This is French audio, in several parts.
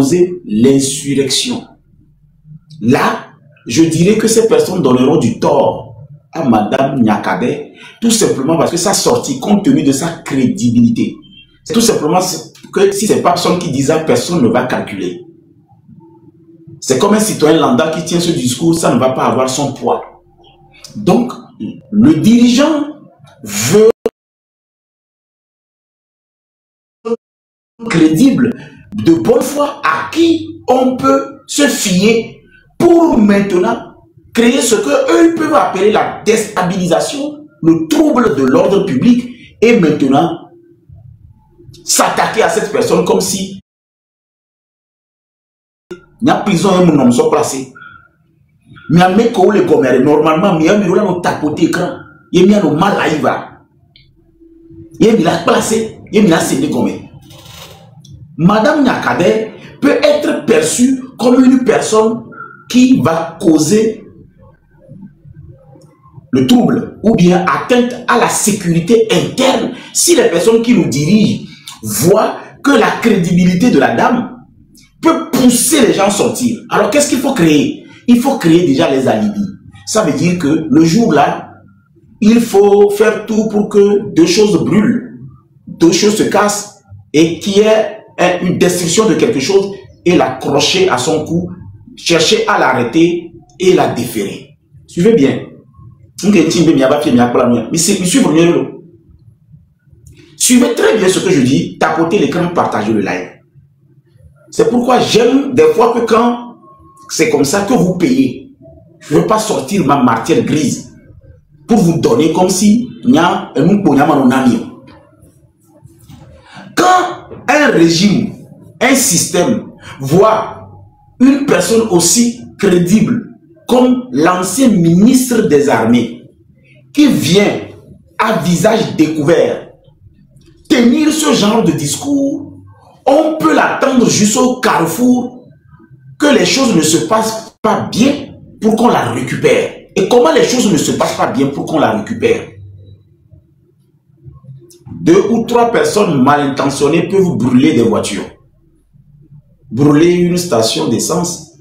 causer l'insurrection. Là, je dirais que ces personnes donneront du tort à Madame Nyakade, tout simplement parce que sa sortie, compte tenu de sa crédibilité, c'est tout simplement que si c'est personne qui dit ça, personne ne va calculer. C'est comme un citoyen lambda qui tient ce discours, ça ne va pas avoir son poids. Donc, le dirigeant veut crédible, de bonne foi, à qui on peut se fier pour maintenant créer ce qu'eux peuvent appeler la déstabilisation, le trouble de l'ordre public, et maintenant s'attaquer à cette personne comme si il y a prison et mon homme sont placés. Mais à mes collègues normalement, il y a un tapoté écran, il y a un mal à Iva, il y a un placé, il y a un séné comme Madame Nyakade peut être perçue comme une personne qui va causer le trouble ou bien atteinte à la sécurité interne si les personnes qui nous dirigent voient que la crédibilité de la dame peut pousser les gens à sortir. Alors qu'est-ce qu'il faut créer? Il faut créer déjà les alibis. Ça veut dire que le jour-là, il faut faire tout pour que deux choses brûlent, deux choses se cassent et qu'il y ait une destruction de quelque chose et l'accrocher à son cou, chercher à l'arrêter et la déférer. Suivez bien. Suivez très bien ce que je dis, tapotez l'écran, partagez le live. C'est pourquoi j'aime des fois que quand c'est comme ça que vous payez, je ne veux pas sortir ma matière grise pour vous donner comme si quand un régime, un système voit une personne aussi crédible comme l'ancien ministre des armées qui vient à visage découvert tenir ce genre de discours, on peut l'attendre jusqu'au carrefour que les choses ne se passent pas bien pour qu'on la récupère. Et comment les choses ne se passent pas bien pour qu'on la récupère? 2 ou 3 personnes mal intentionnées peuvent brûler des voitures, brûler une station d'essence,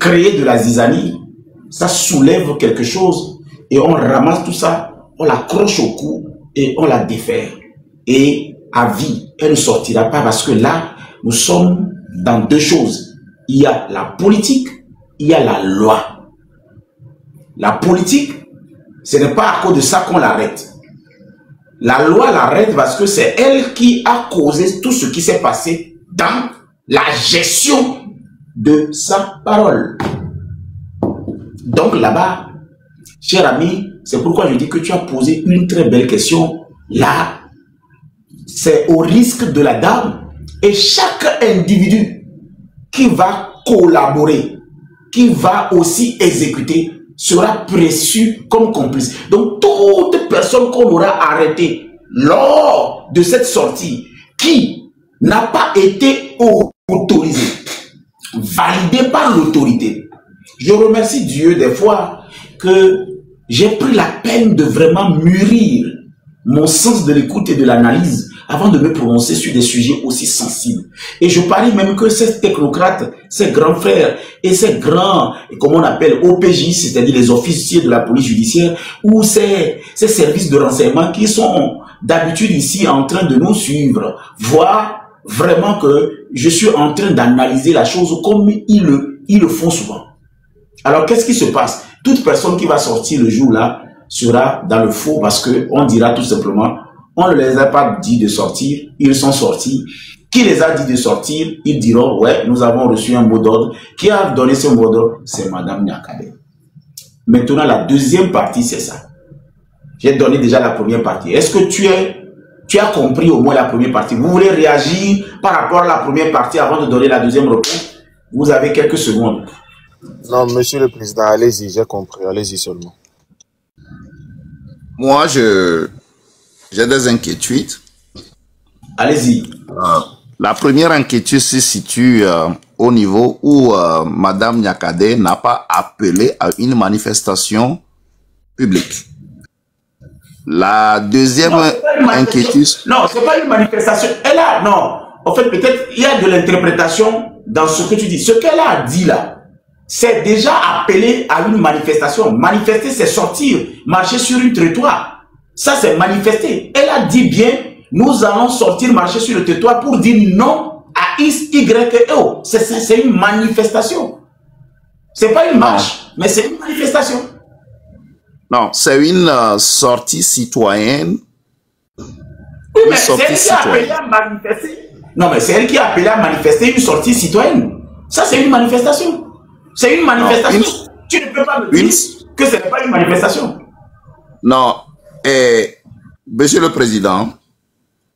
créer de la zizanie, ça soulève quelque chose et on ramasse tout ça, on l'accroche au cou et on la défère. Et à vie, elle ne sortira pas parce que là, nous sommes dans 2 choses. Il y a la politique, il y a la loi. La politique, ce n'est pas à cause de ça qu'on l'arrête. La loi l'arrête parce que c'est elle qui a causé tout ce qui s'est passé dans la gestion de sa parole. Donc là-bas, cher ami, c'est pourquoi je dis que tu as posé une très belle question. Là, c'est au risque de la dame et chaque individu qui va collaborer, qui va aussi exécuter, sera perçu comme complice. Donc, toute personne qu'on aura arrêtée lors de cette sortie qui n'a pas été autorisée, validée par l'autorité. Je remercie Dieu des fois que j'ai pris la peine de vraiment mûrir mon sens de l'écoute et de l'analyse avant de me prononcer sur des sujets aussi sensibles. Et je parie même que ces technocrates, ces grands frères et ces grands, comme on appelle OPJ, c'est-à-dire les officiers de la police judiciaire, ou ces services de renseignement qui sont d'habitude ici en train de nous suivre, voient vraiment que je suis en train d'analyser la chose comme ils le font souvent. Alors qu'est-ce qui se passe? Toute personne qui va sortir le jour-là sera dans le faux parce qu'on dira tout simplement, on ne les a pas dit de sortir, ils sont sortis. Qui les a dit de sortir? Ils diront, ouais, nous avons reçu un mot d'ordre. Qui a donné ce mot d'ordre? C'est Madame Nyakade. Maintenant, la deuxième partie, c'est ça. J'ai donné déjà la première partie. Est-ce que tu as compris au moins la première partie? Vous voulez réagir par rapport à la première partie avant de donner la deuxième réponse? Vous avez quelques secondes. Non, monsieur le président, allez-y, j'ai compris, allez-y seulement. Moi, j'ai des inquiétudes. Allez-y. La première inquiétude se situe au niveau où Madame Nyakade n'a pas appelé à une manifestation publique. La deuxième inquiétude... Non, ce n'est pas une manifestation. Elle a, non. En fait, peut-être il y a de l'interprétation dans ce que tu dis. Ce qu'elle a dit là, c'est déjà appelé à une manifestation. Manifester, c'est sortir, marcher sur une trottoir. Ça, c'est manifester. Elle a dit bien, nous allons sortir, marcher sur le trottoir pour dire non à X, Y et O. C'est une manifestation. C'est pas une marche, mais c'est une manifestation. Non, c'est une sortie citoyenne. Oui, mais c'est elle qui a appelé à manifester. Non, mais c'est elle qui a appelé à manifester une sortie citoyenne. Ça, c'est une manifestation. C'est une manifestation. Non, tu ne peux pas me dire que ce n'est pas une manifestation. Non. Monsieur le Président,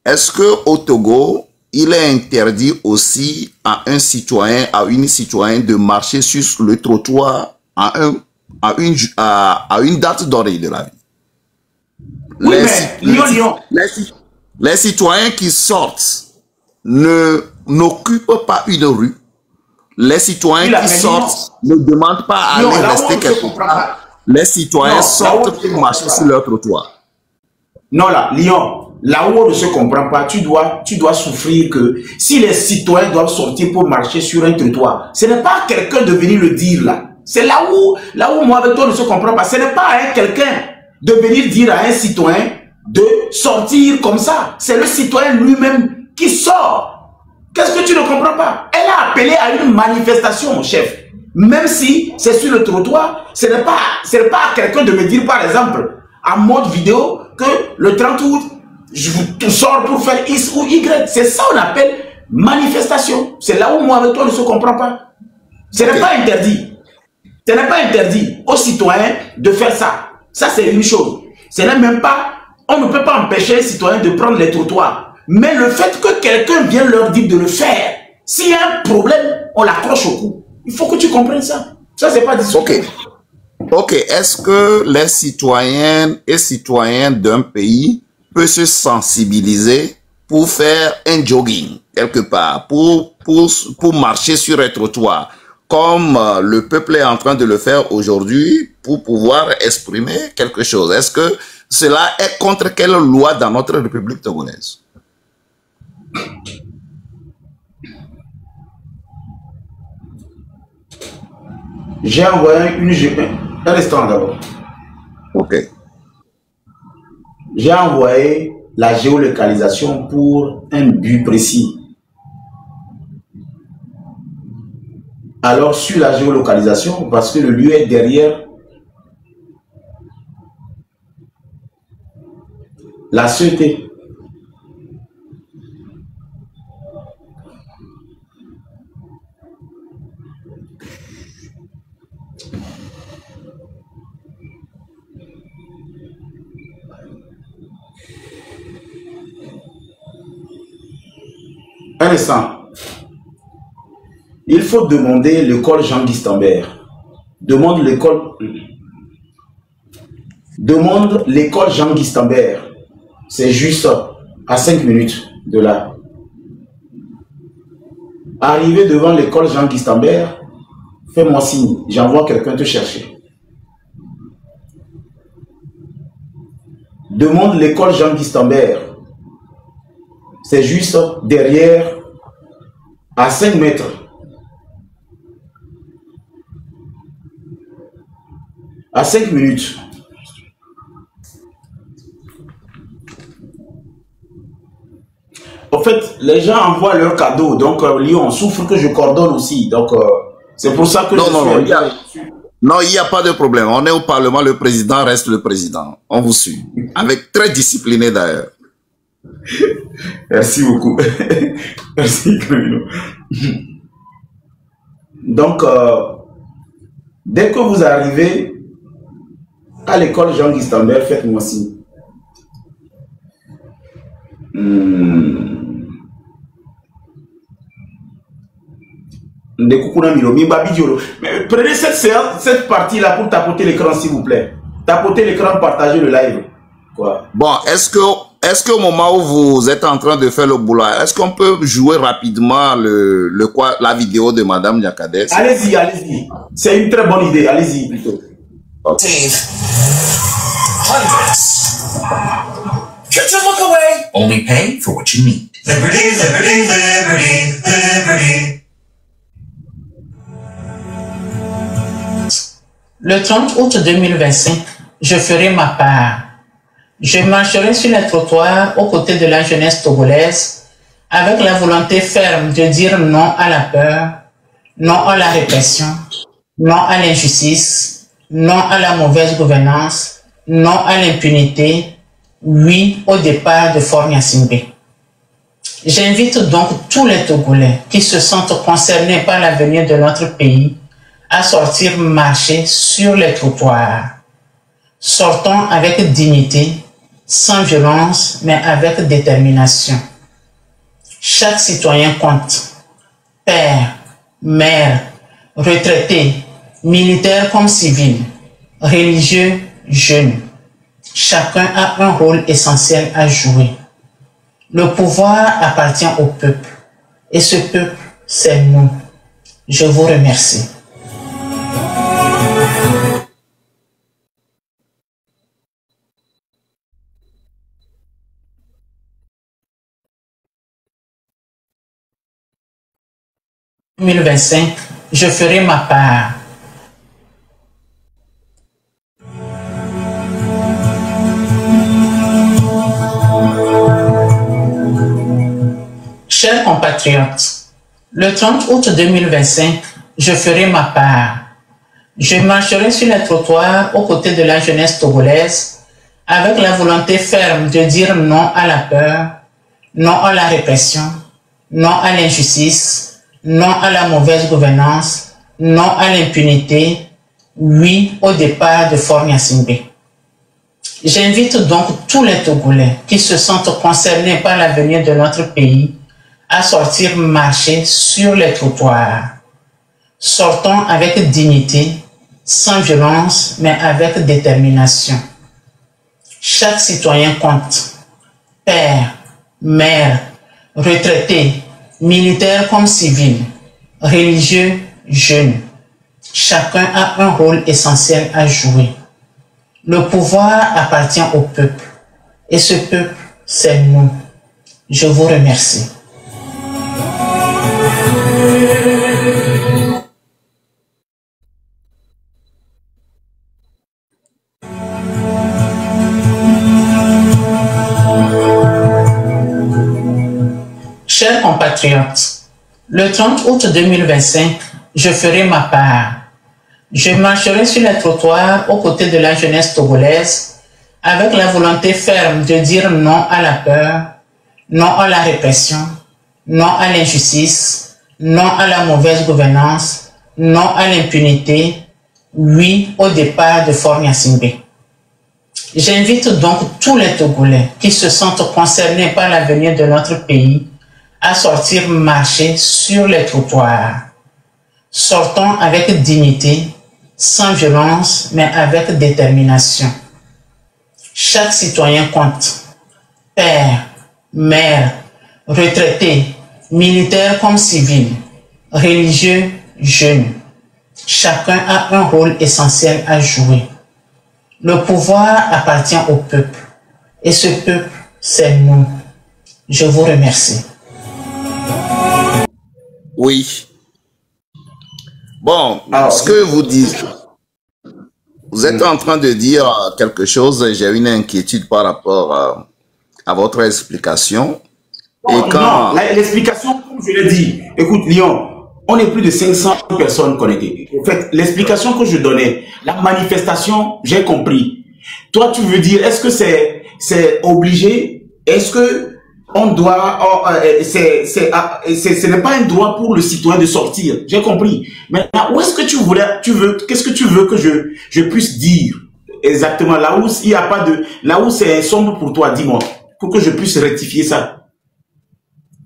est-ce qu'au Togo, il est interdit aussi à un citoyen, à une citoyenne de marcher sur le trottoir à une date donnée de la vie? Oui, les citoyens qui sortent n'occupent pas une rue. Les citoyens qui sortent ne demandent pas à aller rester quelque part. Les citoyens sortent pour marcher sur leur trottoir. Non, là, Lyon, là où on ne se comprend pas, tu dois souffrir que si les citoyens doivent sortir pour marcher sur un trottoir, ce n'est pas à quelqu'un de venir le dire là. C'est là où moi avec toi on ne se comprend pas. Ce n'est pas à quelqu'un de venir dire à un citoyen de sortir comme ça. C'est le citoyen lui-même qui sort. Qu'est-ce que tu ne comprends pas? Elle a appelé à une manifestation, mon chef. Même si c'est sur le trottoir, ce n'est pas à quelqu'un de me dire, par exemple, en mode vidéo, que le 30 août, je vous sors pour faire X ou Y. C'est ça qu'on appelle manifestation. C'est là où moi avec toi on ne se comprend pas. Ce n'est pas interdit. Ce n'est pas interdit aux citoyens de faire ça. Ça, c'est une chose. Ce n'est même pas, on ne peut pas empêcher les citoyens de prendre les trottoirs. Mais le fait que quelqu'un vienne leur dire de le faire, s'il y a un problème, on l'accroche au cou. Il faut que tu comprennes ça. Ça, c'est pas discuté. Ok. Est-ce que les citoyennes et citoyens d'un pays peuvent se sensibiliser pour faire un jogging quelque part, pour marcher sur un trottoir, comme le peuple est en train de le faire aujourd'hui pour pouvoir exprimer quelque chose? Est-ce que cela est contre quelle loi dans notre République togolaise? J'ai envoyé un instant d'abord. Ok. J'ai envoyé la géolocalisation pour un but précis. Alors, sur la géolocalisation, parce que le lieu est derrière la sûreté. Un instant. Il faut demander l'école Jean Gistambert. Demande l'école Jean Gistambert. C'est juste à 5 minutes de là. Arrivé devant l'école Jean Gistambert, fais-moi signe. J'envoie quelqu'un te chercher. Demande l'école Jean Gistambert. C'est juste derrière, à 5 mètres. À 5 minutes. En fait, les gens envoient leurs cadeaux. Donc, Lyon souffre que je coordonne aussi. Donc, c'est pour ça que Non, il n'y a pas de problème. On est au Parlement, le président reste le président. On vous suit. Avec très discipliné d'ailleurs. Merci beaucoup. Merci, Camilo. Donc, dès que vous arrivez à l'école Jean Gistambert, faites-moi signe. Mais prenez cette partie-là pour tapoter l'écran, s'il vous plaît. Tapotez l'écran, partagez le live. Quoi? Bon, est-ce qu'au moment où vous êtes en train de faire le boulot, est-ce qu'on peut jouer rapidement la vidéo de Madame Nyakadé? Allez-y, allez-y. C'est une très bonne idée. Allez-y plutôt. Okay. Hundreds. Just look away. Only pay for what you need. Liberty, liberty, liberty, liberty. Le 30 août 2025, je ferai ma part. Je marcherai sur les trottoirs aux côtés de la jeunesse togolaise avec la volonté ferme de dire non à la peur, non à la répression, non à l'injustice, non à la mauvaise gouvernance, non à l'impunité, oui au départ de Faure Gnassingbé. J'invite donc tous les Togolais qui se sentent concernés par l'avenir de notre pays à sortir marcher sur les trottoirs. Sortons avec dignité, sans violence, mais avec détermination. Chaque citoyen compte. Père, mère, retraités, militaires comme civils, religieux, jeunes. Chacun a un rôle essentiel à jouer. Le pouvoir appartient au peuple. Et ce peuple, c'est nous. Je vous remercie. En 2025, je ferai ma part. Chers compatriotes, le 30 août 2025, je ferai ma part. Je marcherai sur les trottoirs aux côtés de la jeunesse togolaise avec la volonté ferme de dire non à la peur, non à la répression, non à l'injustice, non à la mauvaise gouvernance, non à l'impunité, oui au départ de Faure Gnassingbé. J'invite donc tous les Togolais qui se sentent concernés par l'avenir de notre pays à sortir marcher sur les trottoirs. Sortons avec dignité, sans violence, mais avec détermination. Chaque citoyen compte. Père, mère, retraités, militaires comme civils, religieux, jeunes. Chacun a un rôle essentiel à jouer. Le pouvoir appartient au peuple. Et ce peuple, c'est nous. Je vous remercie. Chers compatriotes, le 30 août 2025, je ferai ma part. Je marcherai sur les trottoirs aux côtés de la jeunesse togolaise avec la volonté ferme de dire non à la peur, non à la répression, non à l'injustice, non à la mauvaise gouvernance, non à l'impunité, oui au départ de Faure Gnassingbé. J'invite donc tous les Togolais qui se sentent concernés par l'avenir de notre pays à sortir marcher sur les trottoirs. Sortons avec dignité, sans violence, mais avec détermination. Chaque citoyen compte. Père, mère, retraités, militaires comme civils, religieux, jeunes. Chacun a un rôle essentiel à jouer. Le pouvoir appartient au peuple. Et ce peuple, c'est nous. Je vous remercie. Oui. Bon, Alors, ce que vous dites, vous êtes en train de dire quelque chose, j'ai une inquiétude par rapport à votre explication. Et non, quand... l'explication, comme je l'ai dit, écoute, Lyon, on est plus de 500 personnes connectées. En fait, l'explication que je donnais, la manifestation, j'ai compris. Toi, tu veux dire, est-ce que c'est obligé? Est-ce que on doit, ce n'est pas un droit pour le citoyen de sortir. J'ai compris. Maintenant, où est-ce que qu'est-ce que tu veux que je puisse dire exactement là où il n'y a pas de, là où c'est sombre pour toi, dis-moi, pour que je puisse rectifier ça.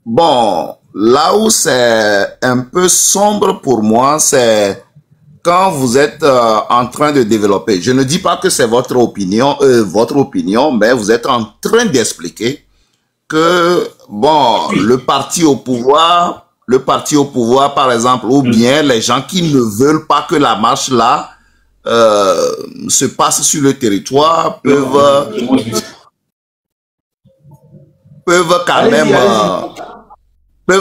Bon, là où c'est un peu sombre pour moi, c'est quand vous êtes en train de développer. Je ne dis pas que c'est votre opinion, mais vous êtes en train d'expliquer que, bon, oui, le parti au pouvoir, par exemple, ou bien les gens qui ne veulent pas que la marche là se passe sur le territoire peuvent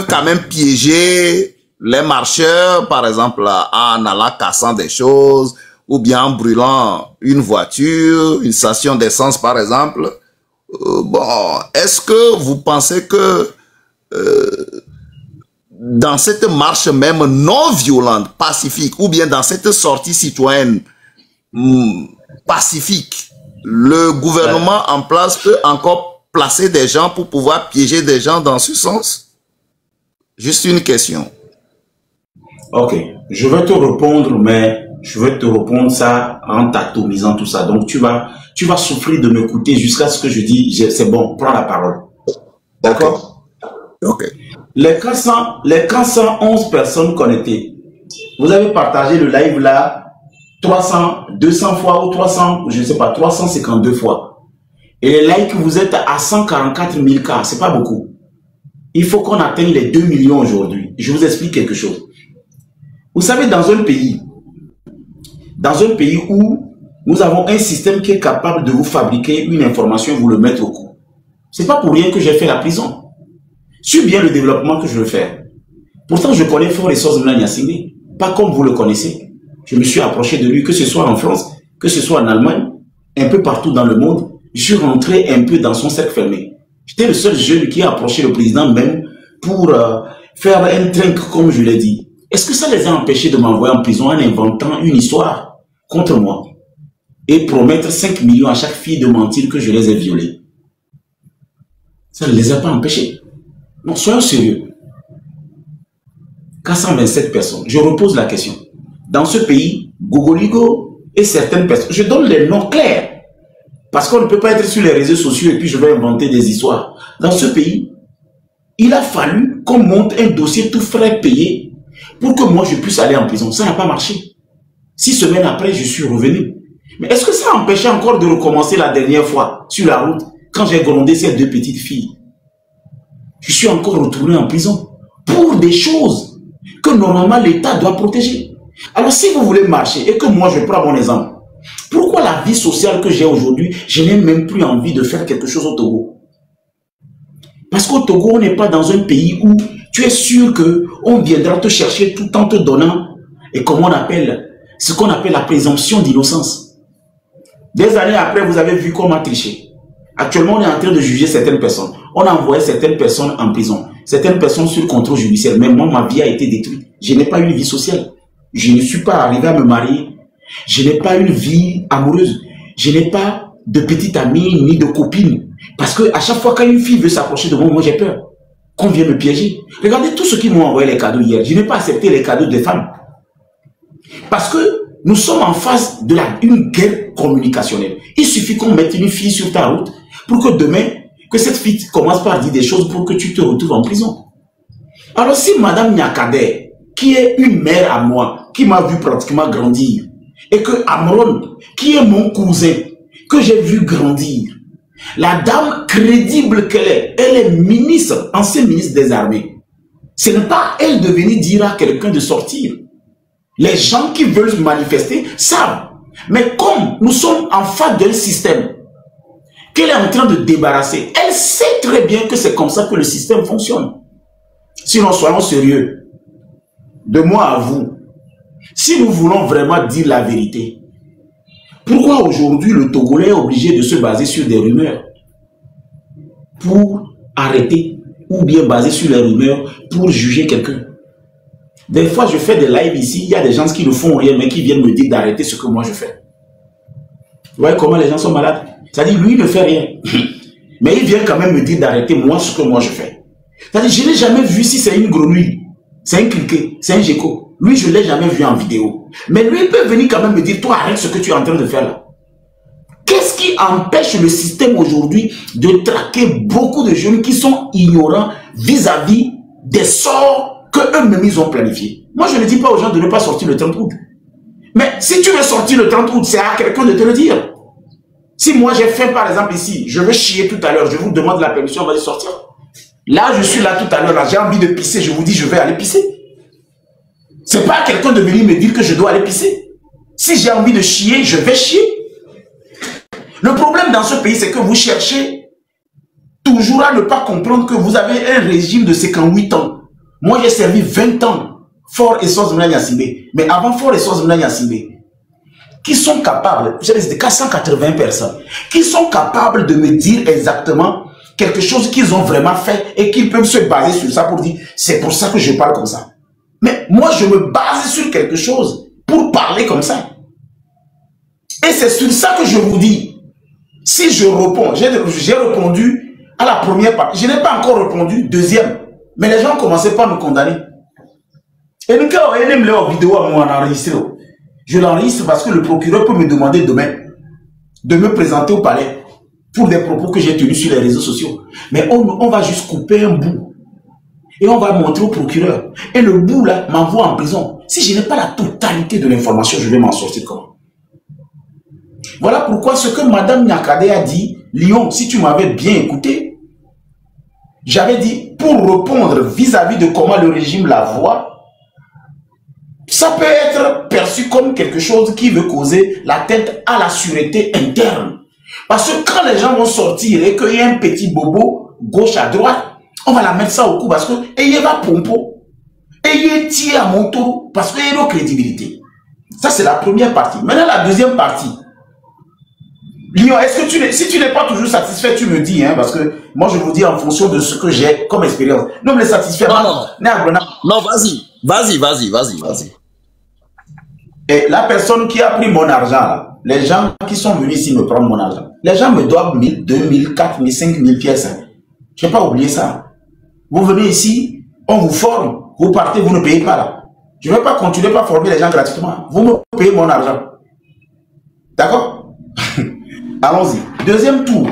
quand même piéger les marcheurs, par exemple, en allant cassant des choses, ou bien en brûlant une voiture, une station d'essence par exemple. Bon, est-ce que vous pensez que dans cette marche même non violente, pacifique, ou bien dans cette sortie citoyenne pacifique, le gouvernement en place peut encore placer des gens pour pouvoir piéger des gens dans ce sens? Juste une question. Ok, je vais te répondre, mais je vais te répondre ça en t'atomisant tout ça. Donc tu vas souffrir de m'écouter jusqu'à ce que je dis, c'est bon, prends la parole. D'accord? Ok. Les 411 personnes connectées, vous avez partagé le live là 200 fois ou 300, je ne sais pas, 352 fois. Et les likes, vous êtes à 144 000 cas, c'est pas beaucoup. Il faut qu'on atteigne les 2 millions aujourd'hui. Je vous explique quelque chose. Vous savez, dans un pays où nous avons un système qui est capable de vous fabriquer une information et vous le mettre au cou. C'est pas pour rien que j'ai fait la prison. Suis bien le développement que je veux faire. Pourtant, je connais Faure Essoz-Mna Gnassingbé, pas comme vous le connaissez. Je me suis approché de lui, que ce soit en France, que ce soit en Allemagne, un peu partout dans le monde. Je suis rentré un peu dans son cercle fermé. J'étais le seul jeune qui a approché le président même pour faire un drink, comme je l'ai dit. Est-ce que ça les a empêchés de m'envoyer en prison en inventant une histoire contre moi et promettre 5 millions à chaque fille de mentir que je les ai violées? Ça ne les a pas empêchés. Non, soyons sérieux. 427 personnes. Je repose la question. Dans ce pays, Gogoligo et certaines personnes, je donne les noms clairs. Parce qu'on ne peut pas être sur les réseaux sociaux et puis je vais inventer des histoires. Dans ce pays, il a fallu qu'on monte un dossier tout frais payé pour que moi je puisse aller en prison. Ça n'a pas marché. 6 semaines après, je suis revenu. Mais est-ce que ça a empêché encore de recommencer la dernière fois sur la route quand j'ai grondé ces 2 petites filles? Je suis encore retourné en prison pour des choses que normalement l'État doit protéger. Alors si vous voulez marcher et que moi je prends mon exemple, pourquoi la vie sociale que j'ai aujourd'hui, je n'ai même plus envie de faire quelque chose au Togo? Parce qu'au Togo, on n'est pas dans un pays où tu es sûr qu'on viendra te chercher tout en te donnant, et comment on appelle, ce qu'on appelle la présomption d'innocence. Des années après, vous avez vu comment tricher. Actuellement, on est en train de juger certaines personnes. On a envoyé certaines personnes en prison. Certaines personnes sur contrôle judiciaire. Mais moi, ma vie a été détruite. Je n'ai pas eu une vie sociale. Je ne suis pas arrivé à me marier. Je n'ai pas une vie amoureuse. Je n'ai pas de petite amie ni de copine. Parce que à chaque fois qu'une fille veut s'approcher de moi, moi j'ai peur qu'on vienne me piéger. Regardez tous ceux qui m'ont envoyé les cadeaux hier. Je n'ai pas accepté les cadeaux des femmes. Parce que nous sommes en face de une guerre communicationnelle. Il suffit qu'on mette une fille sur ta route pour que demain, que cette fille commence par dire des choses pour que tu te retrouves en prison. Alors si Madame Nyakade, qui est une mère à moi, qui m'a vu pratiquement grandir, et que Amron, qui est mon cousin, que j'ai vu grandir, la dame crédible qu'elle est, elle est ministre, ancien ministre des armées. Ce n'est pas elle de venir dire à quelqu'un de sortir. Les gens qui veulent manifester savent. Mais comme nous sommes en face d'un système qu'elle est en train de débarrasser, elle sait très bien que c'est comme ça que le système fonctionne. Sinon, soyons sérieux. De moi à vous, si nous voulons vraiment dire la vérité, pourquoi aujourd'hui le Togolais est obligé de se baser sur des rumeurs pour arrêter ou bien baser sur les rumeurs pour juger quelqu'un? Des fois, je fais des lives ici, il y a des gens qui ne font rien mais qui viennent me dire d'arrêter ce que moi je fais. Vous voyez comment les gens sont malades? C'est-à-dire, lui, il ne fait rien. Mais il vient quand même me dire d'arrêter moi ce que moi je fais. C'est-à-dire, je n'ai jamais vu si c'est une grenouille, c'est un cliquet, c'est un gecko. Lui, je ne l'ai jamais vu en vidéo. Mais lui, il peut venir quand même me dire, toi, arrête ce que tu es en train de faire là. Qu'est-ce qui empêche le système aujourd'hui de traquer beaucoup de jeunes qui sont ignorants vis-à-vis des sorts qu'eux-mêmes ils ont planifiés? Moi, je ne dis pas aux gens de ne pas sortir le 30 août. Mais si tu veux sortir le 30 août, c'est à quelqu'un de te le dire. Si moi, j'ai fait, par exemple, ici, je veux chier tout à l'heure, je vous demande la permission, on va y sortir. Là, je suis là tout à l'heure, j'ai envie de pisser, je vous dis, je vais aller pisser. C'est pas à quelqu'un de venir me dire que je dois aller pisser. Si j'ai envie de chier, je vais chier. Le problème dans ce pays, c'est que vous cherchez toujours à ne pas comprendre que vous avez un régime de 58 ans. Moi, j'ai servi 20 ans, Faure Essoz-Mna Gnassingbé. Mais avant Faure Essoz-Mna Gnassingbé, qui sont capables, j'ai dit 480 personnes, qui sont capables de me dire exactement quelque chose qu'ils ont vraiment fait et qu'ils peuvent se baser sur ça pour dire, c'est pour ça que je parle comme ça. Mais moi, je me base sur quelque chose pour parler comme ça. Et c'est sur ça que je vous dis, si je réponds, j'ai répondu à la première partie, je n'ai pas encore répondu, deuxième, mais les gens commençaient pas à me condamner. Et nous, quand on aime leur vidéo à moi enregistrer, je l'enregistre parce que le procureur peut me demander demain de me présenter au palais pour des propos que j'ai tenus sur les réseaux sociaux. Mais on va juste couper un bout et on va montrer au procureur. Et le bout là m'envoie en prison. Si je n'ai pas la totalité de l'information, je vais m'en sortir comment? Voilà pourquoi ce que Madame Nyakade a dit, Lyon, si tu m'avais bien écouté, j'avais dit, pour répondre vis-à-vis de comment le régime la voit, ça peut être perçu comme quelque chose qui veut causer l'atteinte à la sûreté interne. Parce que quand les gens vont sortir et qu'il y a un petit bobo gauche à droite, on va la mettre ça au cou parce que ayez va pompo, ayez tiré à mon tour parce qu'il y a nos crédibilité. Ça c'est la première partie. Maintenant la deuxième partie. Lyon, est-ce que si tu n'es pas toujours satisfait, tu me dis, hein, parce que moi je vous dis en fonction de ce que j'ai comme expérience. Non, mais satisfait. Non, vas-y. Et la personne qui a pris mon argent, là, les gens qui sont venus ici me prendre mon argent, les gens me doivent 1000, 2000, 4000, 5000 pièces. Hein. Je n'ai pas oublié ça. Vous venez ici, on vous forme, vous partez, vous ne payez pas là. Je ne vais pas continuer à former les gens gratuitement. Vous me payez mon argent. D'accord? Allons-y. Deuxième tour.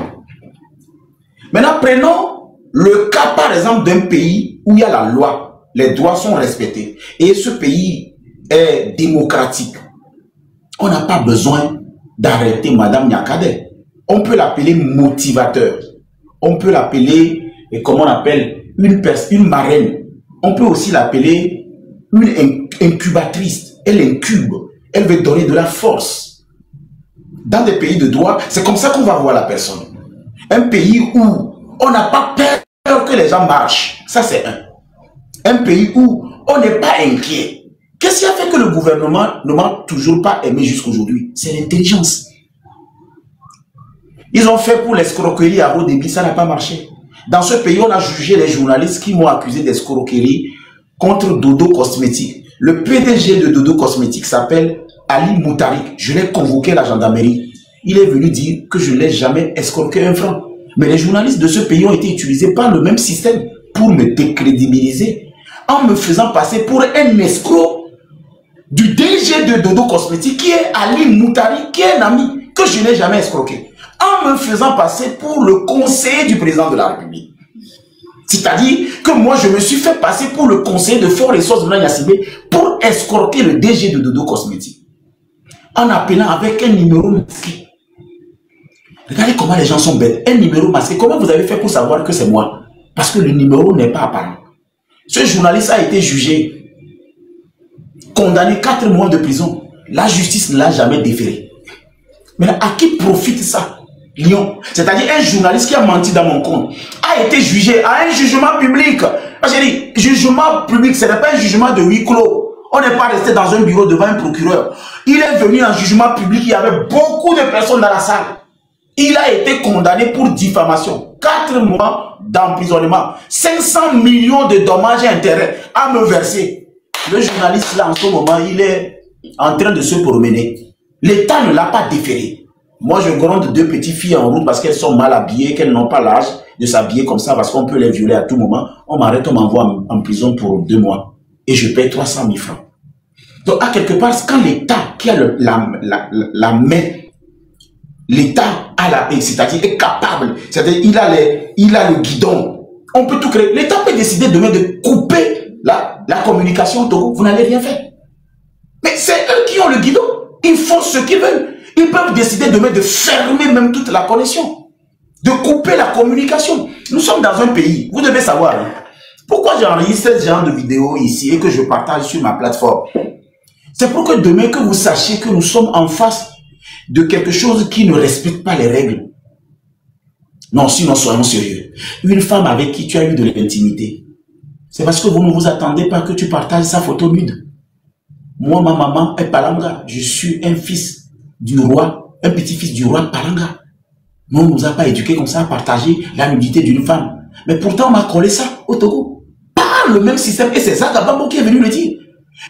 Maintenant, prenons le cas, par exemple, d'un pays où il y a la loi. Les droits sont respectés. Et ce pays est démocratique. On n'a pas besoin d'arrêter Madame Nyakade. On peut l'appeler motivateur. On peut l'appeler, comment on appelle, une marraine. On peut aussi l'appeler une incubatrice. Elle incube. Elle veut donner de la force. Dans des pays de droit, c'est comme ça qu'on va voir la personne. Un pays où on n'a pas peur que les gens marchent. Ça, c'est un. Un pays où on n'est pas inquiet. Qu'est-ce qui a fait que le gouvernement ne m'a toujours pas aimé jusqu'aujourd'hui? C'est l'intelligence. Ils ont fait pour l'escroquerie à haut débit, ça n'a pas marché. Dans ce pays, on a jugé les journalistes qui m'ont accusé d'escroquerie contre Dodo Cosmétique. Le PDG de Dodo Cosmétique s'appelle Ali Moutarik. Je l'ai convoqué à la gendarmerie. Il est venu dire que je ne l'ai jamais escroqué un franc. Mais les journalistes de ce pays ont été utilisés par le même système pour me décrédibiliser en me faisant passer pour un escroc du DG de Dodo Cosmétique qui est Ali Moutarik, qui est un ami que je n'ai jamais escroqué. En me faisant passer pour le conseiller du président de la République. C'est-à-dire que moi, je me suis fait passer pour le conseiller de Fort Ressources Blanc Yassibé pour escroquer le DG de Dodo Cosmétique. En appelant avec un numéro masqué. Regardez comment les gens sont bêtes. Un numéro masqué. Comment vous avez fait pour savoir que c'est moi? Parce que le numéro n'est pas apparent. Ce journaliste a été jugé, condamné 4 mois de prison. La justice ne l'a jamais déféré. Mais à qui profite ça? Lyon, c'est-à-dire un journaliste qui a menti dans mon compte, a été jugé à un jugement public. J'ai dit, jugement public, ce n'est pas un jugement de huis clos. On n'est pas resté dans un bureau devant un procureur. Il est venu en jugement public, il y avait beaucoup de personnes dans la salle. Il a été condamné pour diffamation. 4 mois d'emprisonnement. 500 millions de dommages et intérêts à me verser. Le journaliste là, en ce moment, il est en train de se promener. L'État ne l'a pas déféré. Moi, je gronde 2 petites filles en route parce qu'elles sont mal habillées, qu'elles n'ont pas l'âge de s'habiller comme ça parce qu'on peut les violer à tout moment. On m'arrête, on m'envoie en prison pour 2 mois. Et je paye 300 000 francs. Donc, à quelque part, quand l'État qui a la main, l'État c'est-à-dire est capable, c'est-à-dire il a le guidon, on peut tout créer. L'État peut décider demain de couper la communication au Togo. Vous n'allez rien faire. Mais c'est eux qui ont le guidon. Ils font ce qu'ils veulent. Ils peuvent décider demain de fermer même toute la connexion, de couper la communication. Nous sommes dans un pays, vous devez savoir, hein, pourquoi j'enregistre ce genre de vidéos ici et que je partage sur ma plateforme. C'est pour que demain, que vous sachiez que nous sommes en face de quelque chose qui ne respecte pas les règles. Non, sinon soyons sérieux. Une femme avec qui tu as eu de l'intimité, c'est parce que vous ne vous attendez pas que tu partages sa photo nude. Moi, ma maman est Palanga, je suis un fils du roi, un petit-fils du roi Palanga. Mais on ne nous a pas éduqués comme ça à partager la nudité d'une femme. Mais pourtant, on m'a collé ça au Togo. Par le même système. Et c'est Zaga Bambo qui est venu le dire.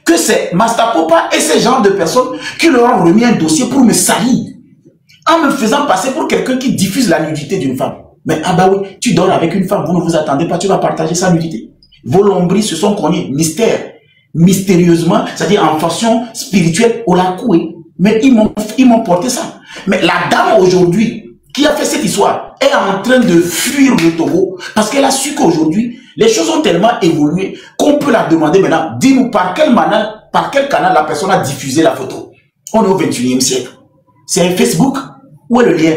Que c'est Master Popa et ces genres de personnes qui leur ont remis un dossier pour me salir. En me faisant passer pour quelqu'un qui diffuse la nudité d'une femme. Mais ah bah oui, tu dors avec une femme, vous ne vous attendez pas, tu vas partager sa nudité. Vos lombris se sont connus, mystère. Mystérieusement, c'est-à-dire en façon spirituelle, au lacoué. Mais ils m'ont porté ça. Mais la dame aujourd'hui, qui a fait cette histoire, est en train de fuir le Togo parce qu'elle a su qu'aujourd'hui, les choses ont tellement évolué qu'on peut la demander maintenant, dis-nous par quel canal la personne a diffusé la photo. On est au 21e siècle. C'est Facebook, où est le lien?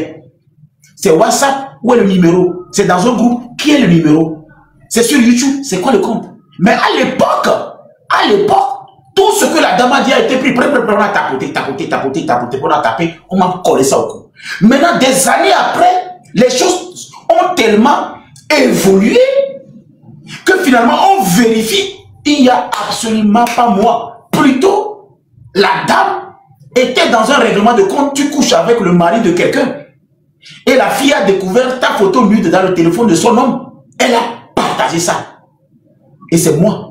C'est WhatsApp, où est le numéro? C'est dans un groupe, qui est le numéro? C'est sur YouTube, c'est quoi le compte? Mais à l'époque, tout ce que la dame a dit a été pris, on a tapoté, on a tapé, on m'a collé ça au cou. Maintenant, des années après, les choses ont tellement évolué que finalement, on vérifie, il n'y a absolument pas moi. Plutôt, la dame était dans un règlement de compte, tu couches avec le mari de quelqu'un. Et la fille a découvert ta photo nude dans le téléphone de son homme. Elle a partagé ça. Et c'est moi.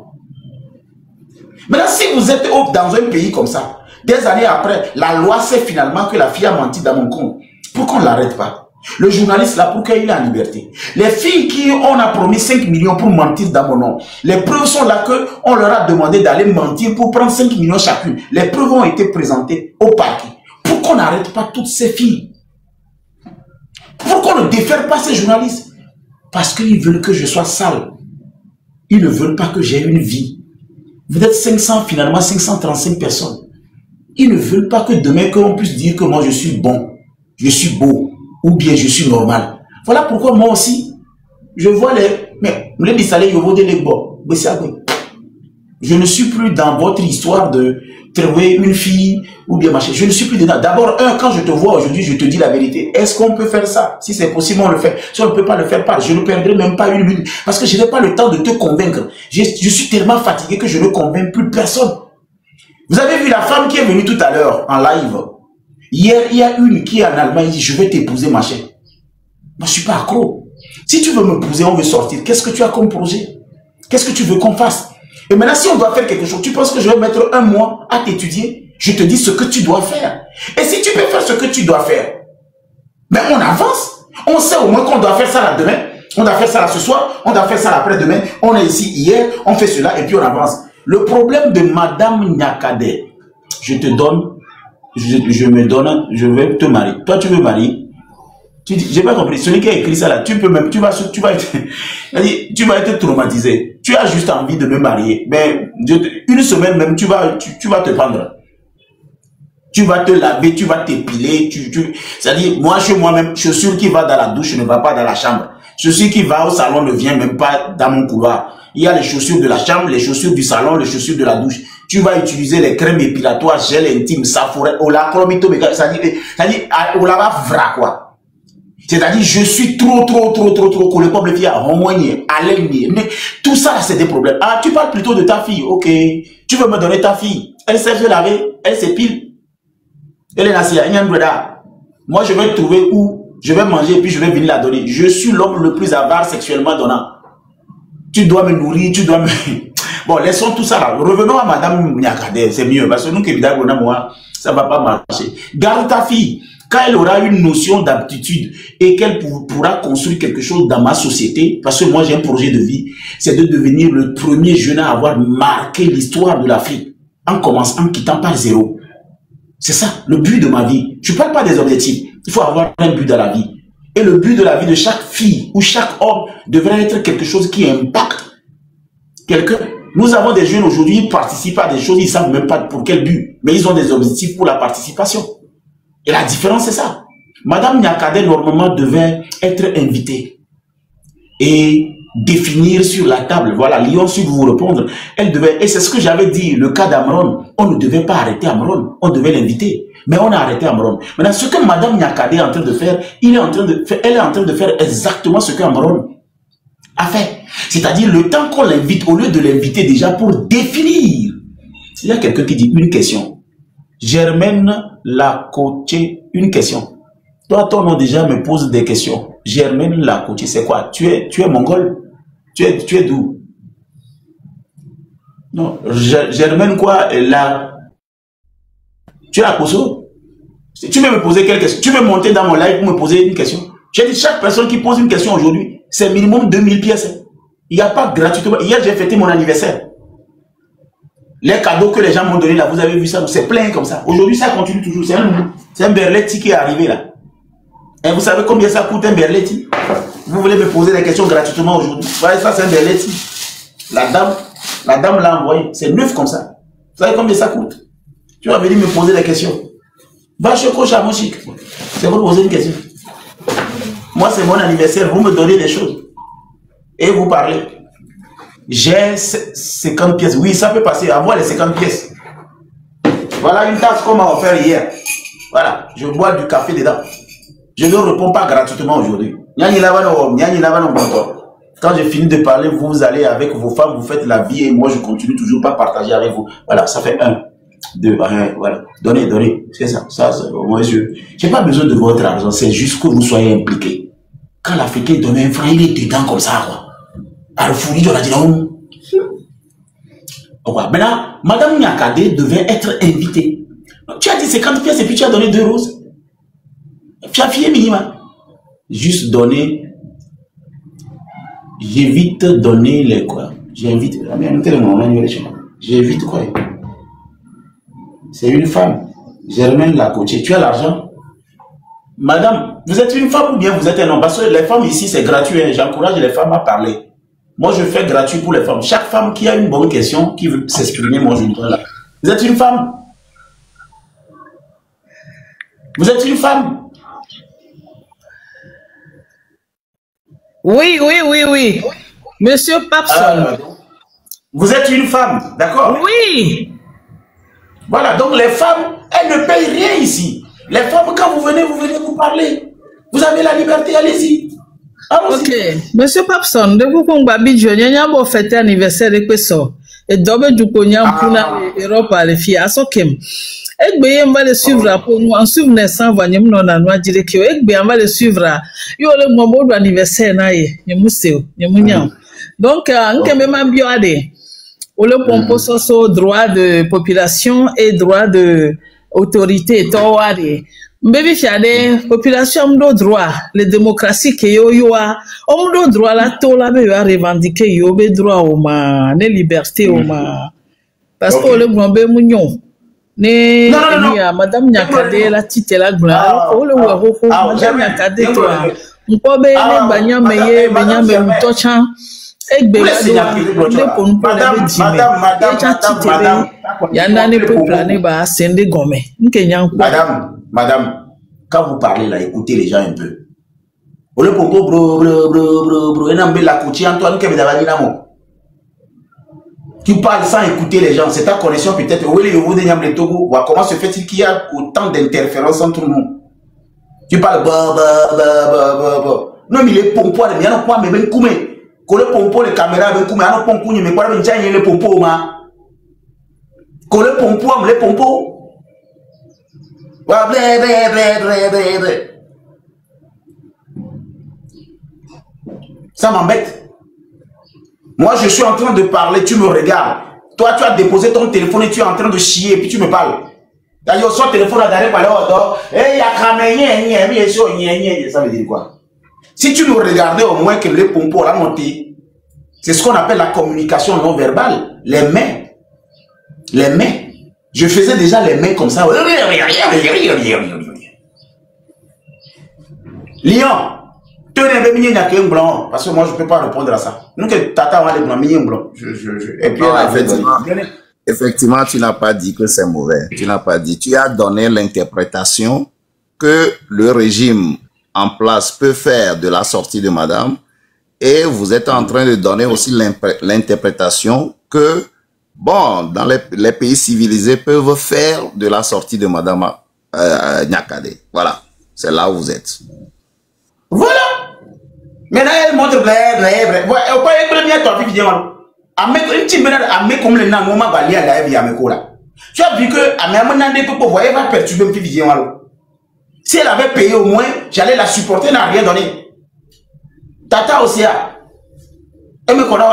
Maintenant, si vous êtes dans un pays comme ça, des années après, la loi sait finalement que la fille a menti dans mon compte. Pourquoi on ne l'arrête pas? Le journaliste là, pourquoi il est en liberté? Les filles qui on a promis 5 millions pour mentir dans mon nom, les preuves sont là qu'on leur a demandé d'aller mentir pour prendre 5 millions chacune. Les preuves ont été présentées au parquet. Pourquoi on n'arrête pas toutes ces filles? Pourquoi on ne défère pas ces journalistes? Parce qu'ils veulent que je sois sale. Ils ne veulent pas que j'ai une vie. Vous êtes 500, finalement 535 personnes. Ils ne veulent pas que demain, qu'on puisse dire que moi je suis bon, je suis beau, ou bien je suis normal. Voilà pourquoi moi aussi, je vois les... Mais, je ne suis plus dans votre histoire de trouver une fille ou bien machin. Je ne suis plus dedans. D'abord, quand je te vois aujourd'hui, je te dis la vérité. Est-ce qu'on peut faire ça? Si c'est possible, on le fait. Si on ne peut pas le faire, pas. Je ne perdrai même pas une minute. Parce que je n'ai pas le temps de te convaincre. Je suis tellement fatigué que je ne convainc plus personne. Vous avez vu la femme qui est venue tout à l'heure en live. Hier, il y a une qui est en Allemagne, dit, je vais t'épouser, machin. Moi, je ne suis pas accro. Si tu veux m'épouser, on veut sortir. Qu'est-ce que tu as comme projet? Qu'est-ce que tu veux qu'on fasse? Et maintenant, si on doit faire quelque chose, tu penses que je vais mettre un mois à t'étudier? Je te dis ce que tu dois faire. Et si tu peux faire ce que tu dois faire, ben on avance. On sait au moins qu'on doit faire ça là demain. On doit faire ça là ce soir. On doit faire ça après-demain. On est ici hier. On fait cela et puis on avance. Le problème de Madame Nyakade, je te donne, je vais te marier. Toi, tu veux marier? J'ai pas compris. Celui qui a écrit ça là, tu vas être traumatisé. Tu as juste envie de me marier. Mais une semaine même, tu vas te prendre. Tu vas te laver, tu vas t'épiler. C'est-à-dire, moi, chez moi-même, chaussure qui va dans la douche ne va pas dans la chambre. Chaussure qui va au salon ne vient même pas dans mon couloir. Il y a les chaussures de la chambre, les chaussures du salon, les chaussures de la douche. Tu vas utiliser les crèmes épilatoires, gel intime, saforé, c'est-à-dire, olava vra quoi. C'est-à-dire, je suis trop collé comme les filles à remoigner, à l'aligner. Mais tout ça, c'est des problèmes. Ah, tu parles plutôt de ta fille, ok. Tu veux me donner ta fille. Elle sait se laver, elle s'épile. Elle est nassée, moi, je vais trouver où je vais manger et puis je vais venir la donner. Je suis l'homme le plus avare sexuellement donnant. Tu dois me nourrir, tu dois me... Bon, laissons tout ça là. Revenons à Madame Nyakade, c'est mieux. Parce que nous, ça ne va pas marcher. Garde ta fille. Quand elle aura une notion d'aptitude et qu'elle pourra construire quelque chose dans ma société, parce que moi j'ai un projet de vie, c'est de devenir le premier jeune à avoir marqué l'histoire de l'Afrique en commençant, en quittant par zéro. C'est ça, le but de ma vie. Je ne parle pas des objectifs. Il faut avoir un but dans la vie. Et le but de la vie de chaque fille ou chaque homme devrait être quelque chose qui impacte quelqu'un. Nous avons des jeunes aujourd'hui, ils participent à des choses, ils ne savent même pas pour quel but, mais ils ont des objectifs pour la participation. Et la différence, c'est ça. Madame Nyakade, normalement, devait être invitée et définir sur la table. Voilà, Lyon Sud vous répondre. Elle devait, et c'est ce que j'avais dit, le cas d'Amron, on ne devait pas arrêter Amron, on devait l'inviter. Mais on a arrêté Amron. Maintenant, ce que Madame Nyakade est en train de faire, elle est en train de faire exactement ce qu'Amron a fait. C'est-à-dire, le temps qu'on l'invite, au lieu de l'inviter déjà pour définir. Il y a quelqu'un qui dit une question. Germaine Lacotier, une question. Toi, ton nom déjà me pose des questions. Germaine Lacotier, c'est quoi? Tu es mongol? Tu es d'où? Non, Germaine quoi? Là. Tu es à Koso? Tu veux me poser quelques questions? Tu veux monter dans mon live pour me poser une question? J'ai dit, chaque personne qui pose une question aujourd'hui, c'est minimum 2000 pièces. Il n'y a pas gratuitement. Hier, j'ai fêté mon anniversaire. Les cadeaux que les gens m'ont donnés là, vous avez vu ça? C'est plein comme ça. Aujourd'hui, ça continue toujours. C'est un berletti qui est arrivé là. Et vous savez combien ça coûte un berletti? Vous voulez me poser des questions gratuitement aujourd'hui? Voyez, ça c'est un berletti. La dame l'a envoyé. C'est neuf comme ça. Vous savez combien ça coûte? Tu vas venir me poser des questions. Va chez Coach à mon chic. C'est pour poser une question. Moi, c'est mon anniversaire. Vous me donnez des choses. Et vous parlez. J'ai 50 pièces. Oui, ça peut passer. Avoir les 50 pièces. Voilà une tasse qu'on m'a offert hier. Voilà. Je bois du café dedans. Je ne réponds pas gratuitement aujourd'hui. Quand j'ai fini de parler, vous allez avec vos femmes, vous faites la vie et moi je continue toujours pas partager avec vous. Voilà, ça fait 1, 2, voilà. Donnez. C'est ça. Moi, je n'ai pas besoin de votre argent, c'est juste que vous soyez impliqués. Quand l'Africain donne un franc, il est dedans comme ça, quoi. Alors, Fouli, on a dit non. Maintenant, Madame Nyakade devait être invitée. Tu as dit 50 pièces et puis tu as donné 2 roses. Tu as fié minimum. Juste donner. J'évite donner les quoi. J'invite. J'évite quoi. C'est une femme. Germaine Lacotier. Tu as l'argent? Madame, vous êtes une femme ou bien vous êtes un homme? Parce que les femmes ici, c'est gratuit. Hein. J'encourage les femmes à parler. Moi, je fais gratuit pour les femmes. Chaque femme qui a une bonne question, qui veut s'exprimer, moi, je lui donne là. Vous êtes une femme? Vous êtes une femme? Oui. Monsieur Papson. Vous êtes une femme, d'accord? Oui. Voilà, donc les femmes, elles ne payent rien ici. Les femmes, quand vous venez vous parler. Vous avez la liberté, allez-y. Ok. Monsieur Papson, depuis qu'on va bien, il y a un fête anniversaire de ça. Et d'abord, du coup, il y a un peu d'Europe à les filles. À ce que, on va le suivre pour nous. En suivant naissance, on va dire que on va le suivre. Il y a le moment d'anniversaire, donc, on peut même bien aller. On le propose sur droit de population et droit de autorité. Mbébi fiade population do droit les démocraties que yo a on do droit la to la be revendiquer yo be droit au ma ne liberté au ma parce que le gombe munyon ne ya madame Nyakade la tite la gla o le wa ko madame Nyakade to nko be ne banya meye benya me mutochan egbe le pon pour la be dime ya na ne peuple ne ba sende gome nke nyanko Madame, quand vous parlez là, écoutez les gens un peu. Tu parles sans écouter les gens, c'est ta connexion peut-être. Comment se fait-il qu'il y a autant d'interférences entre nous? Tu parles non mais les pompos, il y a quoi mais ben koumé. Que le pompo les caméras ben koumé, alors pompo mais quoi ben tiens les pompos ma. Que le pompo les pompos. Ça m'embête. Moi, je suis en train de parler, tu me regardes. Toi, tu as déposé ton téléphone et tu es en train de chier, et puis tu me parles. D'ailleurs, son téléphone a donné par là, ça veut dire quoi? Si tu nous regardais au moins que les pompos là monté, c'est ce qu'on appelle la communication non verbale. Les mains. Les mains. Je faisais déjà les mains comme ça. Lion, tenez un blanc, parce que moi je ne peux pas répondre à ça. Nous que tata va les blancs, et puis effectivement, tu n'as pas dit que c'est mauvais. Tu n'as pas dit. Tu as donné l'interprétation que le régime en place peut faire de la sortie de madame, et vous êtes en train de donner aussi l'interprétation que bon, dans les pays civilisés peuvent faire de la sortie de madame Nyakade. Voilà, c'est là où vous êtes. Voilà. Maintenant, elle montre Tu as vu que Améamandé Popo voyait va perturber un petit vidéo. Si elle avait payé au moins, j'allais la supporter, elle n'a rien donné. Tata aussi, elle me connaît.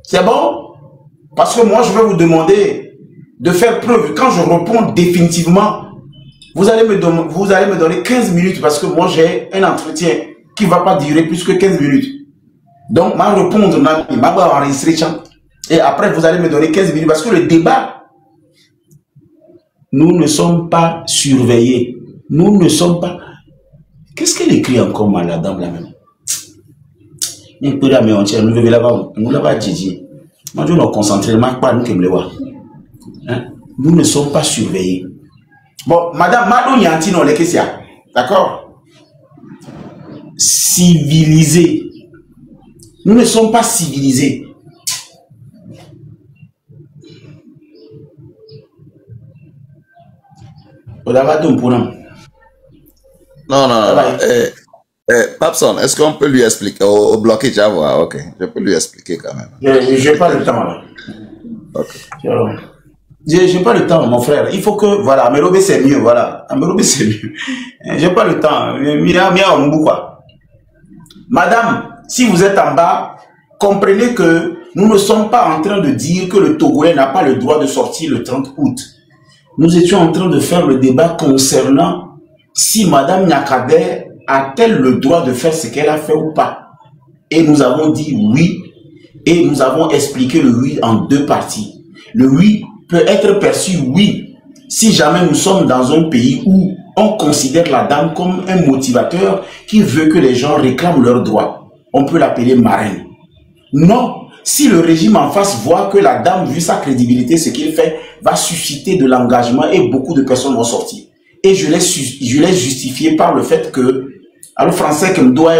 C'est bon? Parce que moi, je vais vous demander de faire preuve. Quand je réponds définitivement, vous allez me donner 15 minutes parce que moi, j'ai un entretien qui ne va pas durer plus que 15 minutes. Donc, ma répondre, ma enregistrer, et après, vous allez me donner 15 minutes parce que le débat, nous ne sommes pas surveillés. Nous ne sommes pas... Qu'est-ce qu'elle écrit encore, la dame, là même? Nous ne sommes pas surveillés. Bon, madame, Madou Nyantino, les questions. D'accord? Civilisés. Nous ne sommes pas civilisés. Non. Papson, est-ce qu'on peut lui expliquer au bloqué Java? Ok, je peux lui expliquer quand même. Je n'ai pas le temps. Là. Ok. Je n'ai pas le temps, mon frère. Il faut que, voilà, Amérobé c'est mieux, voilà. Amérobé c'est mieux. Je n'ai pas le temps. Madame, si vous êtes en bas, comprenez que nous ne sommes pas en train de dire que le Togolais n'a pas le droit de sortir le 30 août. Nous étions en train de faire le débat concernant si Madame Nyakadé a-t-elle le droit de faire ce qu'elle a fait ou pas. Et nous avons dit oui, et nous avons expliqué le oui en deux parties. Le oui peut être perçu oui, si jamais nous sommes dans un pays où on considère la dame comme un motivateur qui veut que les gens réclament leurs droits. On peut l'appeler marraine. Non, si le régime en face voit que la dame, vu sa crédibilité, ce qu'il fait, va susciter de l'engagement et beaucoup de personnes vont sortir. Et je l'ai justifié par le fait que, alors français que me doit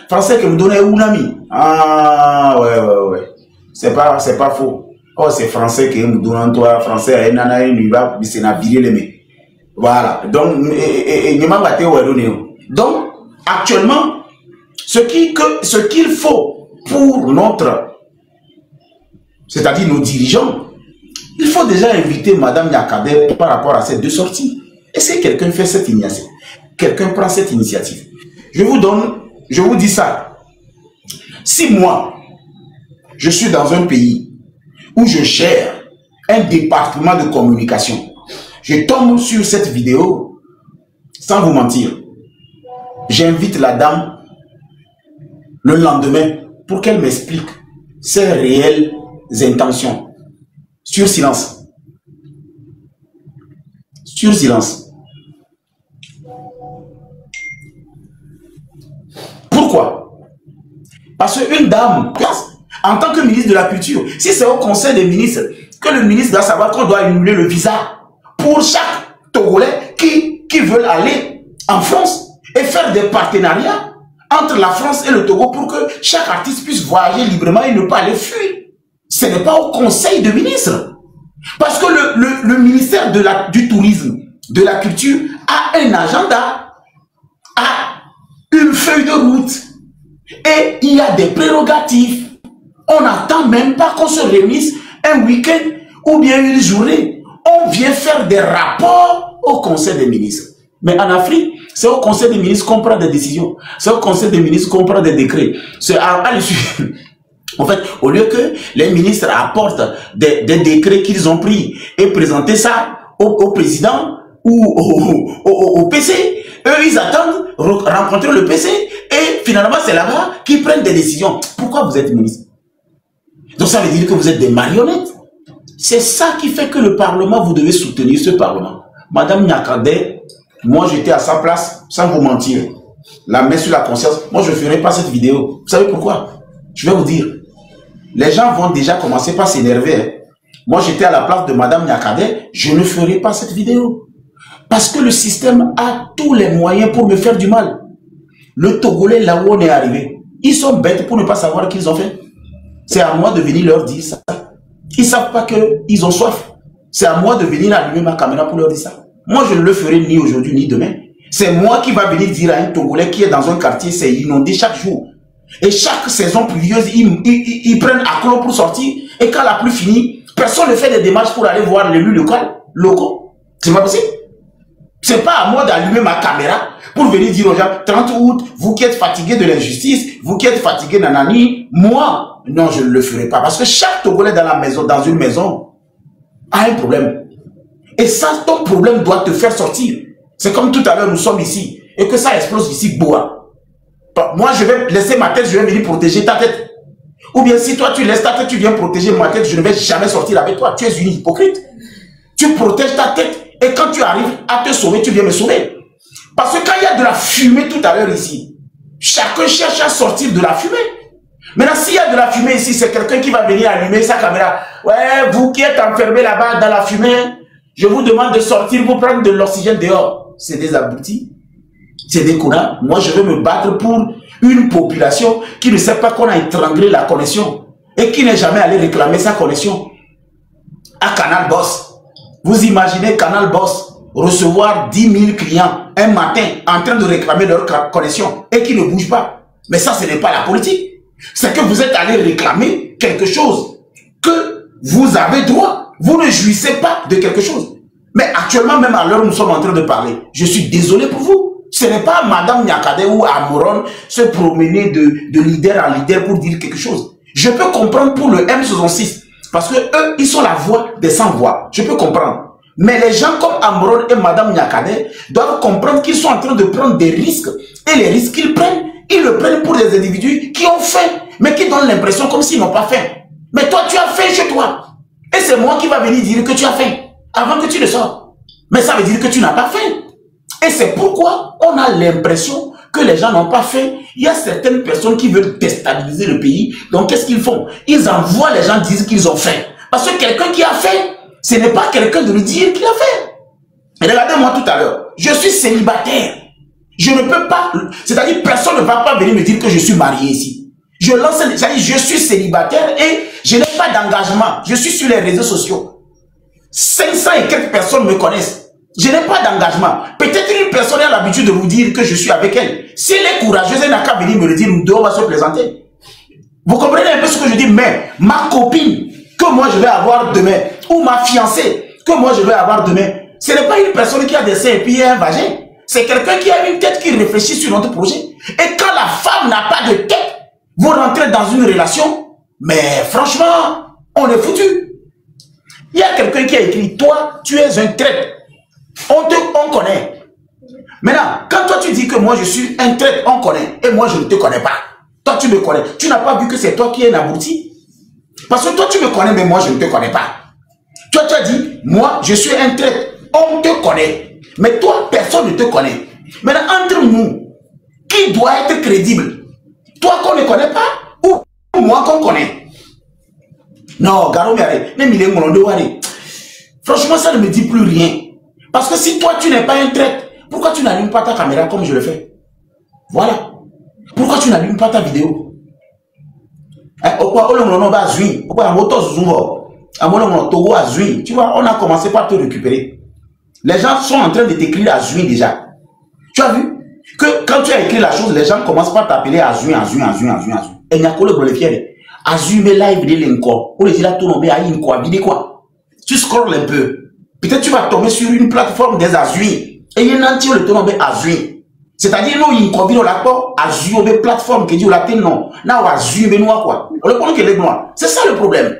français que me donne un ami. Ah, ouais. C'est pas faux. Oh, c'est français qui me donne toi, français, voilà. Donc, donc, actuellement, ce qu'il faut pour notre, c'est-à-dire nos dirigeants, il faut déjà inviter Madame Nyakadé par rapport à ces deux sorties. Est-ce que quelqu'un fait cette initiative? Quelqu'un prend cette initiative? Je vous dis ça. Si moi, je suis dans un pays où je gère un département de communication, je tombe sur cette vidéo, sans vous mentir, j'invite la dame le lendemain pour qu'elle m'explique ses réelles intentions. Sur silence. Sur silence. Pourquoi? Parce qu'une dame, en tant que ministre de la Culture, si c'est au Conseil des ministres que le ministre doit savoir qu'on doit annuler le visa pour chaque Togolais qui veulent aller en France et faire des partenariats entre la France et le Togo pour que chaque artiste puisse voyager librement et ne pas aller fuir. Ce n'est pas au Conseil des ministres. Parce que le ministère du Tourisme, de la Culture, a un agenda, a une feuille de route. Et il y a des prérogatives. On n'attend même pas qu'on se réunisse un week-end ou bien une journée. On vient faire des rapports au Conseil des ministres. Mais en Afrique, c'est au Conseil des ministres qu'on prend des décisions. C'est au Conseil des ministres qu'on prend des décrets. C'est à l'issue. En fait, au lieu que les ministres apportent des décrets qu'ils ont pris et présenter ça au président ou au PC, eux, ils attendent rencontrer le PC et finalement, c'est là-bas qu'ils prennent des décisions. Pourquoi vous êtes ministre? Donc, ça veut dire que vous êtes des marionnettes. C'est ça qui fait que le Parlement, vous devez soutenir ce Parlement. Madame Nyakadé, moi, j'étais à sa place, sans vous mentir. La main sur la conscience. Moi, je ne ferai pas cette vidéo. Vous savez pourquoi? Je vais vous dire. Les gens vont déjà commencer par s'énerver. Hein. Moi, j'étais à la place de Madame Nyakadé, je ne ferai pas cette vidéo. Parce que le système a tous les moyens pour me faire du mal. Le Togolais, là où on est arrivé, ils sont bêtes pour ne pas savoir ce qu'ils ont fait. C'est à moi de venir leur dire ça. Ils ne savent pas qu'ils ont soif. C'est à moi de venir allumer ma caméra pour leur dire ça. Moi, je ne le ferai ni aujourd'hui ni demain. C'est moi qui va venir dire à un Togolais qui est dans un quartier, c'est inondé chaque jour. Et chaque saison pluvieuse, ils prennent accro pour sortir. Et quand la pluie finit, Personne ne fait des démarches pour aller voir l'élu locaux. C'est pas possible. C'est pas à moi d'allumer ma caméra pour venir dire aux gens, 30 août, vous qui êtes fatigués de l'injustice, vous qui êtes fatigués nanani, moi, non, je ne le ferai pas. Parce que chaque Togolais dans la maison, dans une maison, a un problème. Et ça, ton problème doit te faire sortir. C'est comme tout à l'heure, nous sommes ici, et que ça explose ici, bois. Moi, je vais laisser ma tête, je vais venir protéger ta tête. Ou bien si toi, tu laisses ta tête, tu viens protéger ma tête, je ne vais jamais sortir avec toi. Tu es une hypocrite. Tu protèges ta tête. Et quand tu arrives à te sauver, tu viens me sauver. Parce que quand il y a de la fumée tout à l'heure ici, chacun cherche à sortir de la fumée. Maintenant, s'il y a de la fumée ici, c'est quelqu'un qui va venir allumer sa caméra. Ouais, vous qui êtes enfermés là-bas dans la fumée, je vous demande de sortir, vous prendre de l'oxygène dehors. C'est des abrutis. C'est des connards. Moi, je veux me battre pour une population qui ne sait pas qu'on a étranglé la connexion et qui n'est jamais allé réclamer sa connexion à Canal Boss. Vous imaginez Canal Boss recevoir 10 000 clients un matin en train de réclamer leur connexion et qui ne bougent pas. Mais ça, ce n'est pas la politique. C'est que vous êtes allé réclamer quelque chose que vous avez droit. Vous ne jouissez pas de quelque chose. Mais actuellement, même à l'heure où nous sommes en train de parler, je suis désolé pour vous. Ce n'est pas Madame Nyakade ou Amoron se promener de leader en leader pour dire quelque chose. Je peux comprendre pour le M66. Parce que eux, ils sont la voix des sans-voix. Je peux comprendre. Mais les gens comme Amoron et Madame Nyakade doivent comprendre qu'ils sont en train de prendre des risques. Et les risques qu'ils prennent, ils le prennent pour des individus qui ont faim, mais qui donnent l'impression comme s'ils n'ont pas faim. Mais toi, tu as faim chez toi. Et c'est moi qui va venir dire que tu as faim avant que tu le sors. Mais ça veut dire que tu n'as pas faim. Et c'est pourquoi on a l'impression que les gens n'ont pas faim. Il y a certaines personnes qui veulent déstabiliser le pays. Donc, qu'est-ce qu'ils font? Ils envoient les gens dire qu'ils ont faim. Parce que quelqu'un qui a faim, ce n'est pas quelqu'un de lui dire qu'il a faim. Et regardez-moi tout à l'heure. Je suis célibataire. Je ne peux pas... C'est-à-dire, personne ne va pas venir me dire que je suis marié ici. Je lance... C'est-à-dire, je suis célibataire et je n'ai pas d'engagement. Je suis sur les réseaux sociaux. 500 et quelques personnes me connaissent. Je n'ai pas d'engagement. Peut-être une personne a l'habitude de vous dire que je suis avec elle. Si elle est courageuse, elle n'a qu'à venir me le dire, nous deux, on va se présenter. Vous comprenez un peu ce que je dis? Mais ma copine que moi je vais avoir demain, ou ma fiancée que moi je vais avoir demain, ce n'est pas une personne qui a des seins et puis un vagin. C'est quelqu'un qui a une tête qui réfléchit sur notre projet. Et quand la femme n'a pas de tête, vous rentrez dans une relation, mais franchement, on est foutu. Il y a quelqu'un qui a écrit, toi, tu es un traître. On connaît. Maintenant, quand toi tu dis que moi je suis un traître, on connaît, et moi je ne te connais pas. Toi tu me connais. Tu n'as pas vu que c'est toi qui es un abruti? Parce que toi tu me connais, mais moi je ne te connais pas. Toi tu as dit, moi je suis un traître. On te connaît. Mais toi, personne ne te connaît. Maintenant, entre nous, qui doit être crédible? Toi qu'on ne connaît pas ou moi qu'on connaît? Non, Garo Miare, franchement, ça ne me dit plus rien. Parce que si toi, tu n'es pas un traître, pourquoi tu n'allumes pas ta caméra comme je le fais? Voilà. Pourquoi tu n'allumes pas ta vidéo? Tu vois, on a commencé par te récupérer. Les gens sont en train de t'écrire Azui déjà. Tu as vu que quand tu as écrit la chose, les gens commencent par t'appeler Azui. Et il y a quoi le fier? Azui, mais live de l'encore. Ou les gens tournent à une quoi, quoi. Tu scrolles un peu. Peut-être tu vas tomber sur une plateforme des Azui. Et il y a un anti le tourne Azui. C'est-à-dire, nous, il y a un l'accord Azui, ou des plateformes qui disent la tête non. Là, Azui, mais noir quoi. On le prend que les noirs. C'est ça le problème.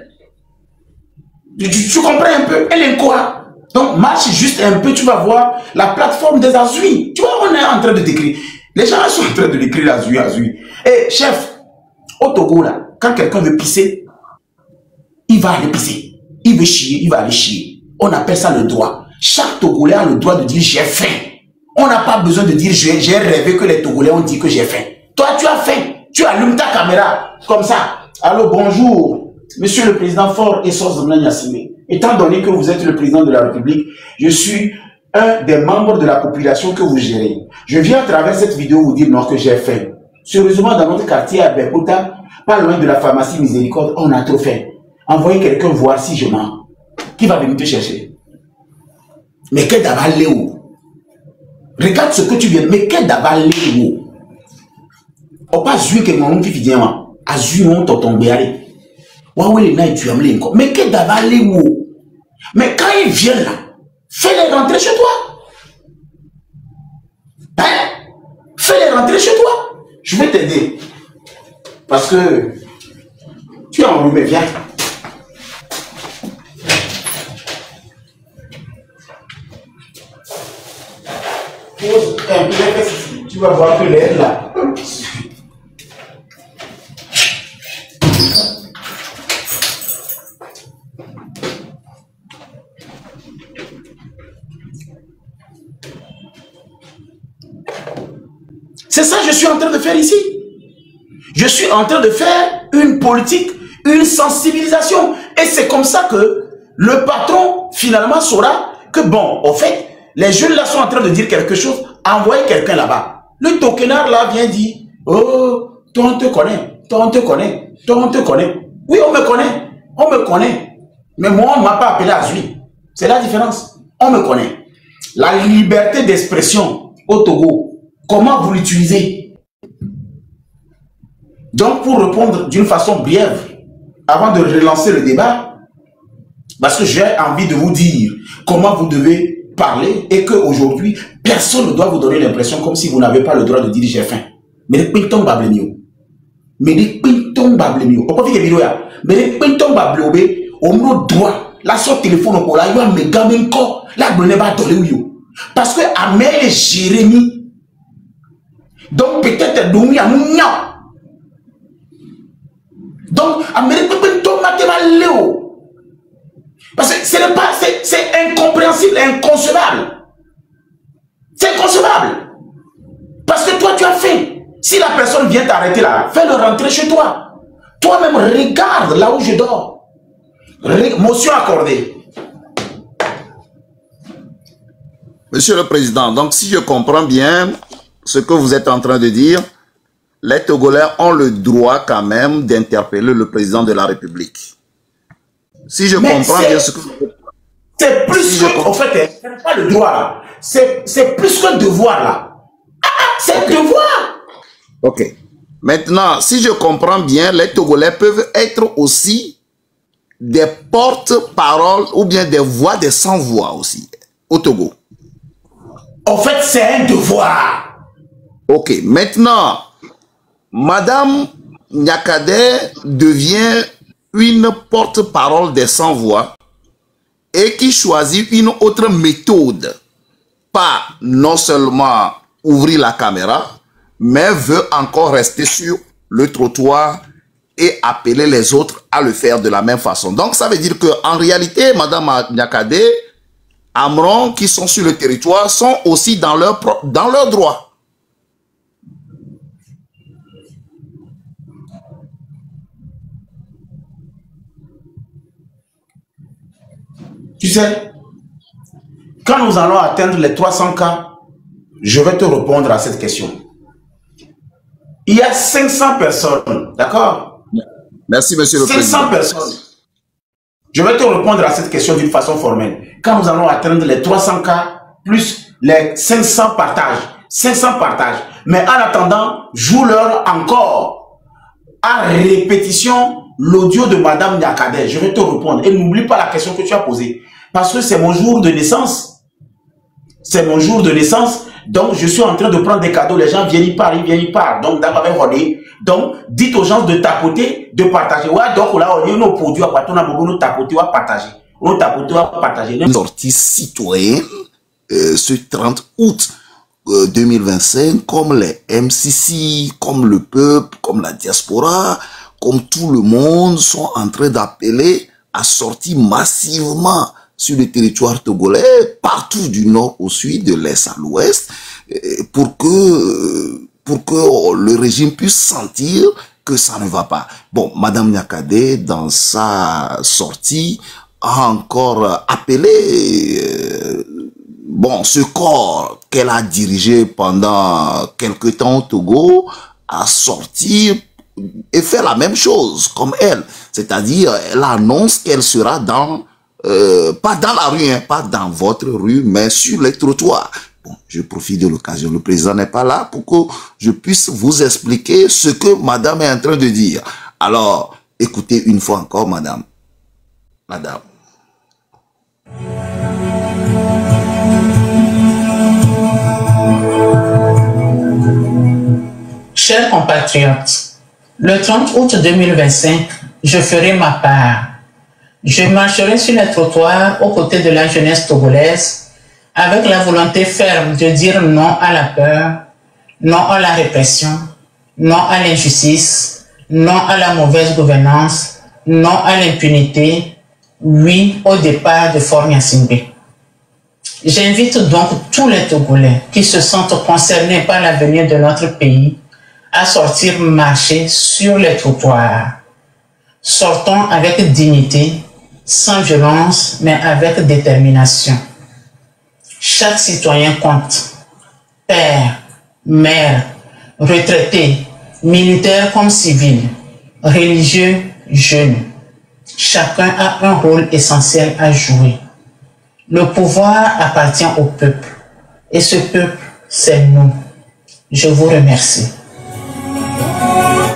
Tu comprends un peu? Elle est quoi? Donc, marche juste un peu, tu vas voir la plateforme des Azui. Tu vois, on est en train de décrire. Les gens sont en train de décrire Azui. Et chef, au Togo, là, quand quelqu'un veut pisser, il va aller pisser. Il veut chier, il va aller chier. On appelle ça le droit. Chaque Togolais a le droit de dire j'ai faim. On n'a pas besoin de dire j'ai rêvé que les Togolais ont dit que j'ai faim. Toi, tu as faim. Tu allumes ta caméra comme ça. Allô, bonjour, monsieur le président Fort et Sos Yassine. Étant donné que vous êtes le président de la République, je suis un des membres de la population que vous gérez. Je viens à travers cette vidéo vous dire non que j'ai faim. Sérieusement, dans notre quartier à Bekota, pas loin de la pharmacie Miséricorde, on a trop faim. Envoyez quelqu'un voir si je mens. Qui va venir te chercher? Mais qu'est-ce d'aval Léo? Regarde ce que tu viens. Mais qu'est-ce d'aval Léo? On pas jouer que mon qui vient. A joué on t'entend bien. Mais que d'avaler où? Mais quand ils viennent là, fais-les rentrer chez toi. Hein? Fais-les rentrer chez toi. Je vais t'aider. Parce que tu es enrhumé, viens. Pose un peu, tu vas voir que l'air là. C'est ça que je suis en train de faire ici. Je suis en train de faire une politique, une sensibilisation. Et c'est comme ça que le patron, finalement, saura que, bon, au fait, les jeunes là sont en train de dire quelque chose, envoyez quelqu'un là-bas. Le tokenard là vient dire, oh, toi on te connaît, toi on te connaît, toi on te connaît. Oui, on me connaît. Mais moi, on ne m'a pas appelé à Zui. C'est la différence. On me connaît. La liberté d'expression au Togo, comment vous l'utilisez? Donc, pour répondre d'une façon brève, avant de relancer le débat, parce que j'ai envie de vous dire comment vous devez parler et qu'aujourd'hui, personne ne doit vous donner l'impression comme si vous n'avez pas le droit de dire j'ai faim. Mais les pintons bablemio. Mais les pintons bablemio. Pourquoi vous dites mais les pintons bablemio, on a droit. La sorte téléphone pour la yoa me gamin ko. La bonne pas donner ou parce que Amel et Jérémie. Donc peut-être Doumi a nous. Donc, Amérique Léo. Parce que ce n'est pas, c'est incompréhensible, inconcevable. C'est inconcevable. Parce que toi, tu as faim. Si la personne vient t'arrêter là, fais-le rentrer chez toi. Toi-même, regarde là où je dors. Motion accordée. Monsieur le Président, donc si je comprends bien ce que vous êtes en train de dire, les Togolais ont le droit quand même d'interpeller le président de la République. Si je comprends bien ce que... C'est plus si que... En fait, c'est pas le droit là. C'est plus que le devoir là. C'est le devoir. Ok. Maintenant, si je comprends bien, les Togolais peuvent être aussi des porte-paroles ou bien des voix des sans-voix aussi au Togo. En fait, c'est un devoir. Ok. Maintenant... Madame Nyakade devient une porte-parole des sans-voix et qui choisit une autre méthode. Pas non seulement ouvrir la caméra, mais veut encore rester sur le trottoir et appeler les autres à le faire de la même façon. Donc ça veut dire qu'en réalité, Madame Nyakade, Amron qui sont sur le territoire sont aussi dans leur droit. Tu sais, quand nous allons atteindre les 300 cas, je vais te répondre à cette question. Il y a 500 personnes, d'accord? Merci, monsieur le Président. 500 personnes. Je vais te répondre à cette question d'une façon formelle. Quand nous allons atteindre les 300 cas, plus les 500 partages. 500 partages. Mais en attendant, joue-leur encore à répétition l'audio de Madame Nyakade. Je vais te répondre. Et n'oublie pas la question que tu as posée. Parce que c'est mon jour de naissance. C'est mon jour de naissance. Donc, je suis en train de prendre des cadeaux. Les gens viennent, ils partent. Donc, donc, dites aux gens de tapoter, de partager. Ouais, donc, là, on est nos produits. On a beaucoup de tapoter, on va partager. On tapoter, on va partager. Une sortie citoyenne ce 30 août 2025, comme les MCC, comme le peuple, comme la diaspora, comme tout le monde sont en train d'appeler à sortir massivement sur le territoire togolais, partout du nord au sud, de l'est à l'ouest, pour que le régime puisse sentir que ça ne va pas. Bon, Madame Nyakade, dans sa sortie, a encore appelé ce corps qu'elle a dirigé pendant quelque temps au Togo à sortir et faire la même chose comme elle. C'est-à-dire, elle annonce qu'elle sera dans, pas dans la rue, hein, pas dans votre rue, mais sur les trottoirs. Bon, je profite de l'occasion. Le président n'est pas là pour que je puisse vous expliquer ce que madame est en train de dire. Alors, Écoutez une fois encore, madame. Madame. Chers compatriotes, le 30 août 2025, je ferai ma part. Je marcherai sur les trottoirs aux côtés de la jeunesse togolaise avec la volonté ferme de dire non à la peur, non à la répression, non à l'injustice, non à la mauvaise gouvernance, non à l'impunité, oui au départ de Faure Gnassingbé. J'invite donc tous les Togolais qui se sentent concernés par l'avenir de notre pays à sortir marcher sur les trottoirs. Sortons avec dignité, sans violence, mais avec détermination. Chaque citoyen compte. Père, mère, retraité, militaire comme civil, religieux, jeune. Chacun a un rôle essentiel à jouer. Le pouvoir appartient au peuple. Et ce peuple, c'est nous. Je vous remercie.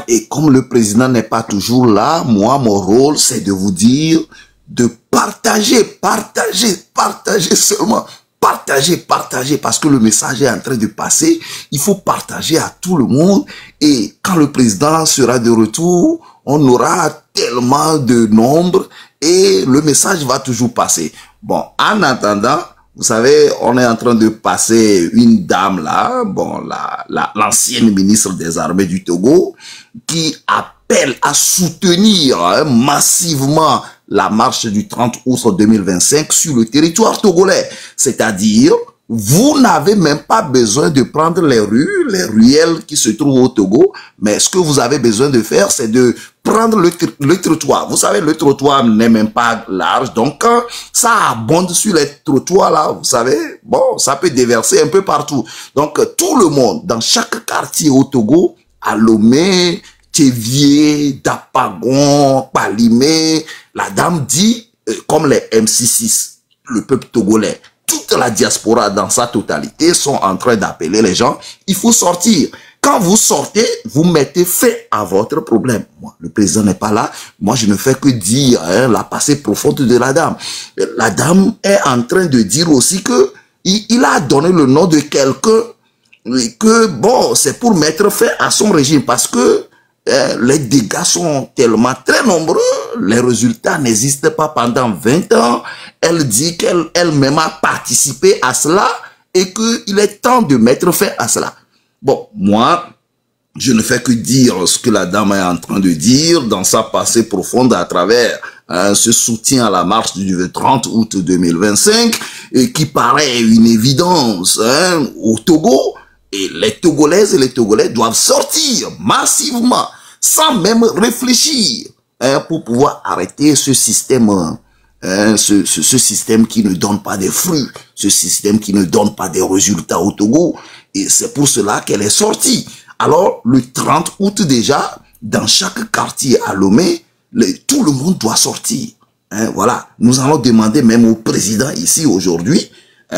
Et comme le président n'est pas toujours là, moi, mon rôle, c'est de vous dire de partager, partager seulement. Partager, parce que le message est en train de passer. Il faut partager à tout le monde. Et quand le président sera de retour, on aura tellement de nombre et le message va toujours passer. Bon, en attendant, vous savez, on est en train de passer une dame là, bon, l'ancienne ministre des Armées du Togo, qui appelle à soutenir massivement la marche du 30 août 2025 sur le territoire togolais. C'est-à-dire, vous n'avez même pas besoin de prendre les rues, les ruelles qui se trouvent au Togo, mais ce que vous avez besoin de faire, c'est de prendre le trottoir. Vous savez, le trottoir n'est même pas large, donc quand ça abonde sur les trottoirs là, vous savez, bon, ça peut déverser un peu partout. Donc, tout le monde, dans chaque quartier au Togo, à Lomé, Tchévier, Dapagon, Palimé, la dame dit, comme les MC6, le peuple togolais, toute la diaspora dans sa totalité sont en train d'appeler les gens, il faut sortir. Quand vous sortez, vous mettez fin à votre problème. Moi, le président n'est pas là. Moi, je ne fais que dire la passée profonde de la dame. La dame est en train de dire aussi que il a donné le nom de quelqu'un que, bon, c'est pour mettre fin à son régime parce que les dégâts sont tellement très nombreux, les résultats n'existent pas pendant 20 ans. Elle dit qu'elle-même a participé à cela et qu'il est temps de mettre fin à cela. Bon, moi, je ne fais que dire ce que la dame est en train de dire dans sa passée profonde à travers ce soutien à la marche du 30 août 2025 et qui paraît une évidence au Togo. Et les Togolaises et les Togolais doivent sortir massivement, sans même réfléchir, pour pouvoir arrêter ce système, ce système qui ne donne pas des fruits, ce système qui ne donne pas des résultats au Togo. Et c'est pour cela qu'elle est sortie. Alors, le 30 août déjà, dans chaque quartier à Lomé, tout le monde doit sortir. Voilà, nous allons demander même au président ici aujourd'hui,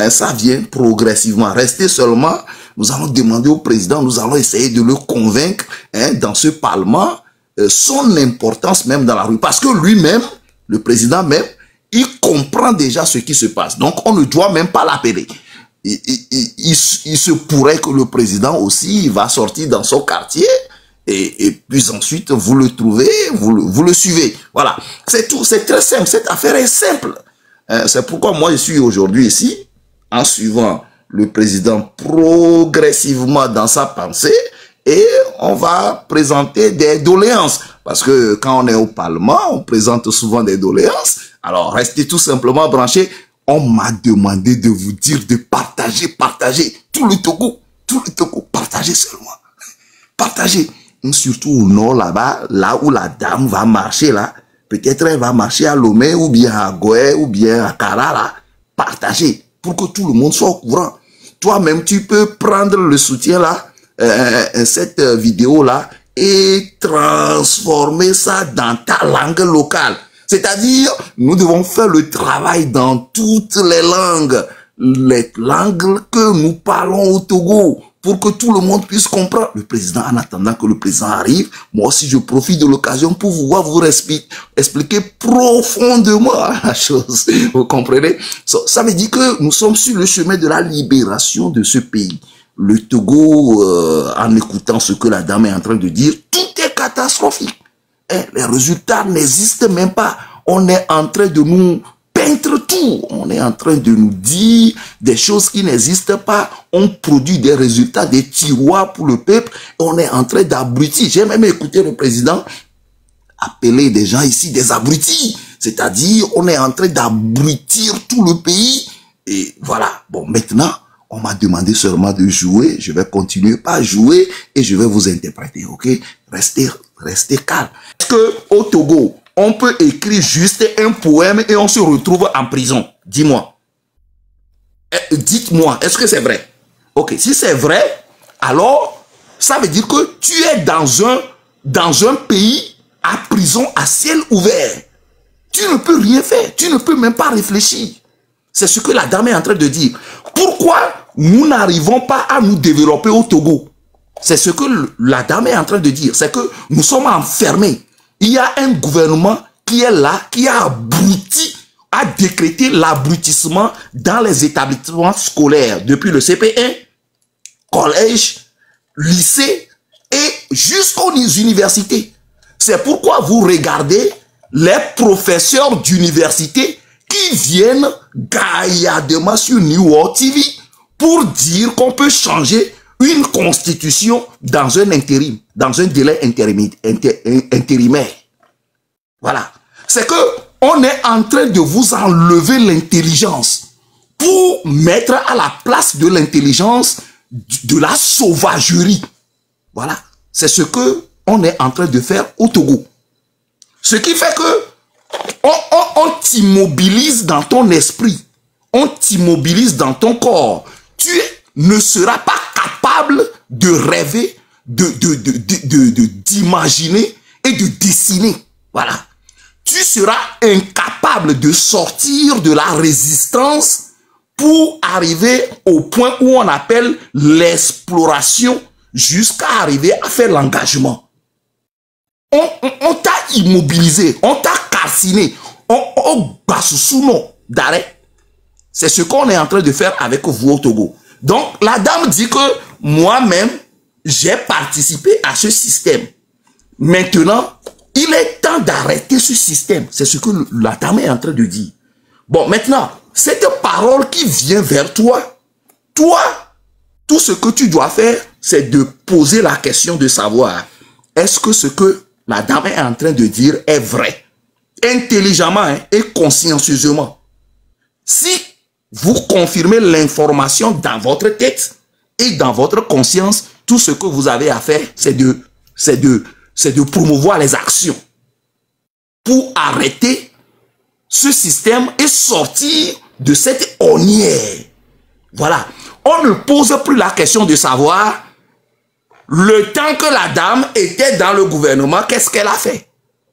ça vient progressivement, rester seulement. Nous allons demander au président, nous allons essayer de le convaincre dans ce parlement, son importance même dans la rue. Parce que lui-même, le président même, il comprend déjà ce qui se passe. Donc, on ne doit même pas l'appeler. Il se pourrait que le président aussi va sortir dans son quartier et puis ensuite, vous le trouvez, vous le suivez. Voilà, c'est tout, c'est très simple. Cette affaire est simple. C'est pourquoi moi, je suis aujourd'hui ici, en suivant le président progressivement dans sa pensée et on va présenter des doléances. Parce que quand on est au Parlement, on présente souvent des doléances. Alors, restez tout simplement branchés. On m'a demandé de vous dire de partager tout le Togo, partagez seulement. Partagez. Surtout au nord là-bas, là où la dame va marcher là. Peut-être elle va marcher à Lomé ou bien à Goé ou bien à Kara là. Partagez pour que tout le monde soit au courant. Toi-même, tu peux prendre le soutien là, cette vidéo là, et transformer ça dans ta langue locale. C'est-à-dire, nous devons faire le travail dans toutes les langues que nous parlons au Togo, pour que tout le monde puisse comprendre. Le président, en attendant que le président arrive, moi aussi je profite de l'occasion pour vous expliquer profondément la chose. Vous comprenez? Ça veut dire que nous sommes sur le chemin de la libération de ce pays. Le Togo, en écoutant ce que la dame est en train de dire, tout est catastrophique. Les résultats n'existent même pas. On est en train de nous peindre tout. On est en train de nous dire des choses qui n'existent pas. On produit des résultats, des tiroirs pour le peuple. On est en train d'abrutir. J'ai même écouté le président appeler des gens ici des abrutis. C'est-à-dire, on est en train d'abrutir tout le pays. Et voilà. Bon, maintenant, on m'a demandé seulement de jouer. Je vais continuer par jouer et je vais vous interpréter, ok? Restez calme. Est-ce qu'au Togo, on peut écrire juste un poème et on se retrouve en prison? Dis-moi. Dites-moi, est-ce que c'est vrai? Ok, si c'est vrai, alors, ça veut dire que tu es dans un pays à prison à ciel ouvert. Tu ne peux rien faire. Tu ne peux même pas réfléchir. C'est ce que la dame est en train de dire. Pourquoi nous n'arrivons pas à nous développer au Togo? C'est ce que la dame est en train de dire. C'est que nous sommes enfermés. Il y a un gouvernement qui est là, qui a abruti, a décrété l'abrutissement dans les établissements scolaires, depuis le CP1, collège, lycée et jusqu'aux universités. C'est pourquoi vous regardez les professeurs d'université qui viennent gaillardement sur New World TV pour dire qu'on peut changer une constitution dans un intérim, dans un délai intérimaire. Voilà. C'est que on est en train de vous enlever l'intelligence pour mettre à la place de l'intelligence de la sauvagerie. Voilà. C'est ce que on est en train de faire au Togo. Ce qui fait que on t'immobilise dans ton esprit. On t'immobilise dans ton corps. Tu ne seras pas capable de rêver, d'imaginer et de dessiner. Voilà. Tu seras incapable de sortir de la résistance pour arriver au point où on appelle l'exploration jusqu'à arriver à faire l'engagement. On t'a immobilisé, on t'a calciné, on passe sous nom d'arrêt. C'est ce qu'on est en train de faire avec vous au Togo. Donc, la dame dit que moi-même, j'ai participé à ce système. Maintenant, il est temps d'arrêter ce système. C'est ce que la dame est en train de dire. Bon, maintenant, cette parole qui vient vers toi, tout ce que tu dois faire, c'est de poser la question de savoir, est-ce que ce que la dame est en train de dire est vrai? Intelligemment et consciencieusement. Si vous confirmez l'information dans votre tête et dans votre conscience, tout ce que vous avez à faire, c'est de promouvoir les actions pour arrêter ce système et sortir de cette ornière. Voilà. On ne pose plus la question de savoir le temps que la dame était dans le gouvernement, qu'est-ce qu'elle a fait?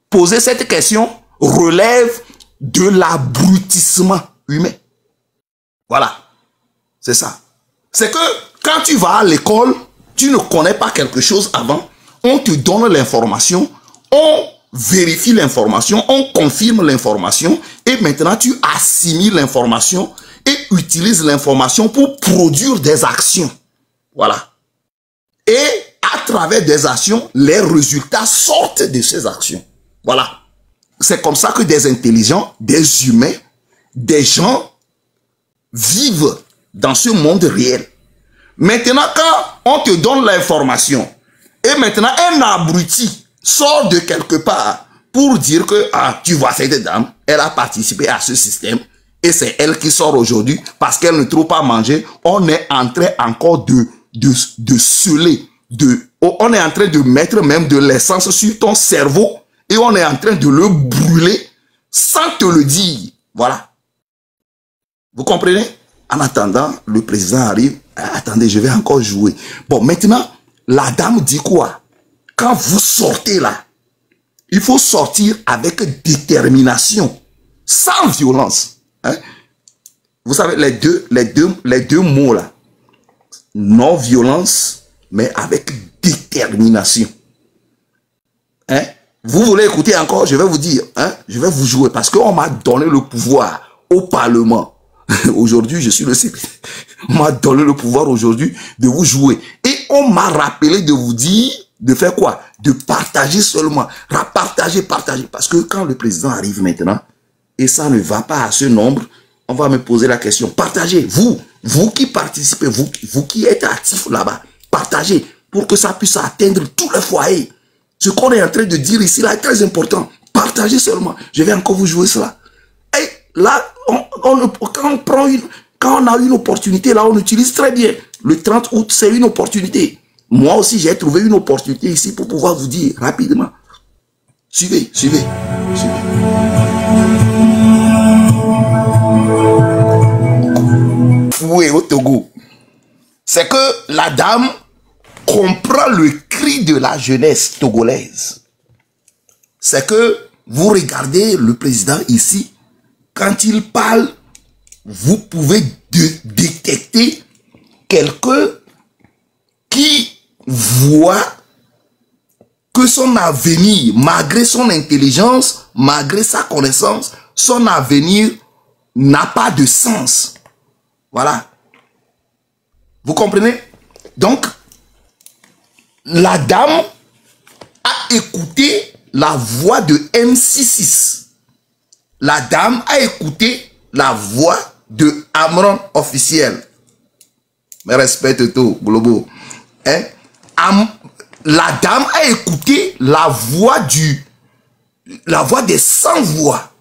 Poser cette question relève de l'abrutissement humain. Voilà. C'est ça. C'est que quand tu vas à l'école, tu ne connais pas quelque chose avant, on te donne l'information, on vérifie l'information, on confirme l'information et maintenant tu assimiles l'information et utilises l'information pour produire des actions. Voilà. Et à travers des actions, les résultats sortent de ces actions. Voilà. C'est comme ça que des intelligents, des humains, des gens vivent dans ce monde réel. Maintenant, quand on te donne l'information, et maintenant un abruti sort de quelque part pour dire que, ah, tu vois cette dame, elle a participé à ce système, et c'est elle qui sort aujourd'hui parce qu'elle ne trouve pas à manger, on est en train encore de sceller, on est en train de mettre même de l'essence sur ton cerveau, et on est en train de le brûler sans te le dire. Voilà. Vous comprenez? En attendant, le président arrive. Attendez, je vais encore jouer. Bon, maintenant, la dame dit quoi? Quand vous sortez là, il faut sortir avec détermination, sans violence. Hein? Vous savez, les deux mots là, non-violence, mais avec détermination. Hein? Vous voulez écouter encore? Je vais vous dire, hein? Je vais vous jouer parce qu'on m'a donné le pouvoir au Parlement. Aujourd'hui, je suis le secrétaire. On m'a donné le pouvoir aujourd'hui de vous jouer. Et on m'a rappelé de vous dire de faire quoi? De partager seulement. Partager. Parce que quand le président arrive maintenant, et ça ne va pas à ce nombre, on va me poser la question. Partagez, vous qui participez, vous qui êtes actifs là-bas, partagez pour que ça puisse atteindre tous les foyers. Ce qu'on est en train de dire ici là est très important. Partagez seulement. Je vais encore vous jouer cela. Et là, quand on a une opportunité, là, on utilise très bien. Le 30 août, c'est une opportunité. Moi aussi, j'ai trouvé une opportunité ici pour pouvoir vous dire rapidement. Suivez. Oui, au Togo. C'est que la dame comprend le cri de la jeunesse togolaise. C'est que vous regardez le président ici, quand il parle, vous pouvez détecter quelqu'un qui voit que son avenir, malgré son intelligence, malgré sa connaissance, son avenir n'a pas de sens. Voilà. Vous comprenez? Donc, la dame a écouté la voix de MC6. La dame a écouté la voix de Amron officiel. Mais respecte tout, Globo. Hein? La dame a écouté la voix des sans-voix.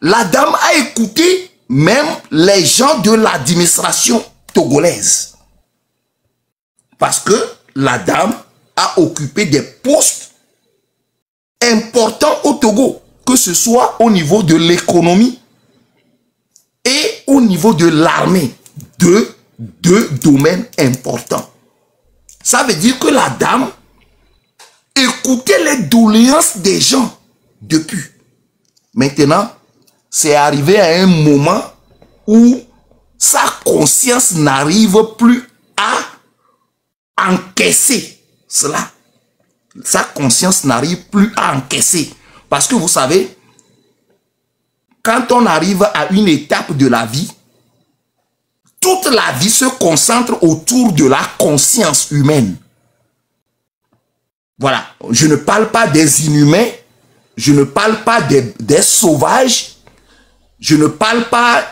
La dame a écouté même les gens de l'administration togolaise. Parce que la dame a occupé des postes importants au Togo, que ce soit au niveau de l'économie et au niveau de l'armée. Deux domaines importants. Ça veut dire que la dame écoutait les doléances des gens depuis. Maintenant, c'est arrivé à un moment où sa conscience n'arrive plus à encaisser cela. Sa conscience n'arrive plus à encaisser. Parce que vous savez, quand on arrive à une étape de la vie, toute la vie se concentre autour de la conscience humaine. Voilà. Je ne parle pas des inhumains, je ne parle pas des sauvages, je ne parle pas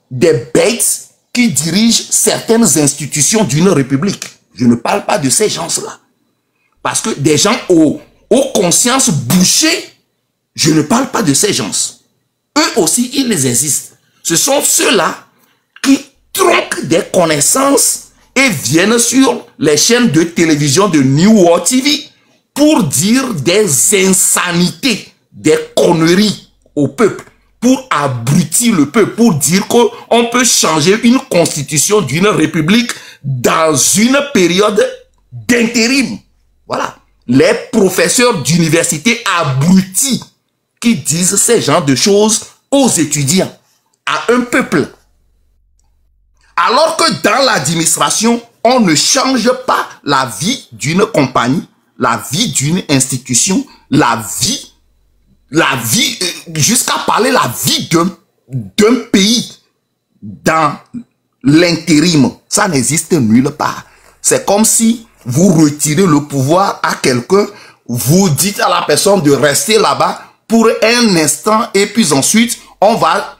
des bêtes qui dirigent certaines institutions d'une république. Je ne parle pas de ces gens-là. Parce que des gens aux consciences bouchées, je ne parle pas de ces gens. Eux aussi, ils existent. Ce sont ceux-là qui tronquent des connaissances et viennent sur les chaînes de télévision de New World TV pour dire des insanités, des conneries au peuple, pour abrutir le peuple, pour dire qu'on peut changer une constitution d'une république dans une période d'intérim. Voilà. Les professeurs d'université abrutis qui disent ces genres de choses aux étudiants, à un peuple. Alors que dans l'administration, on ne change pas la vie d'une compagnie, la vie d'une institution, la vie, jusqu'à parler la vie d'un pays dans l'intérim. Ça n'existe nulle part. C'est comme si vous retirez le pouvoir à quelqu'un, vous dites à la personne de rester là-bas pour un instant et puis ensuite, on va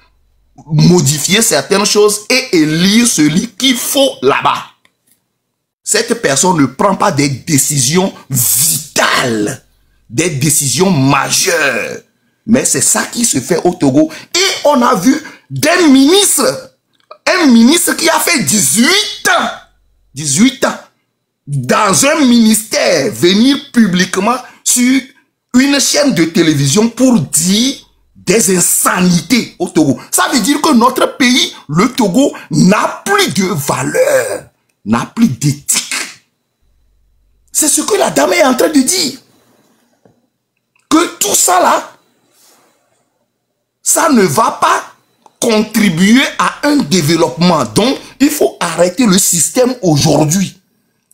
modifier certaines choses et élire celui qu'il faut là-bas. Cette personne ne prend pas des décisions vitales, des décisions majeures. Mais c'est ça qui se fait au Togo. Et on a vu des ministres, un ministre qui a fait 18 ans, dans un ministère, venir publiquement sur une chaîne de télévision pour dire des insanités au Togo. Ça veut dire que notre pays, le Togo, n'a plus de valeur, n'a plus d'éthique. C'est ce que la dame est en train de dire. Que tout ça là, ça ne va pas contribuer à un développement. Donc, il faut arrêter le système aujourd'hui.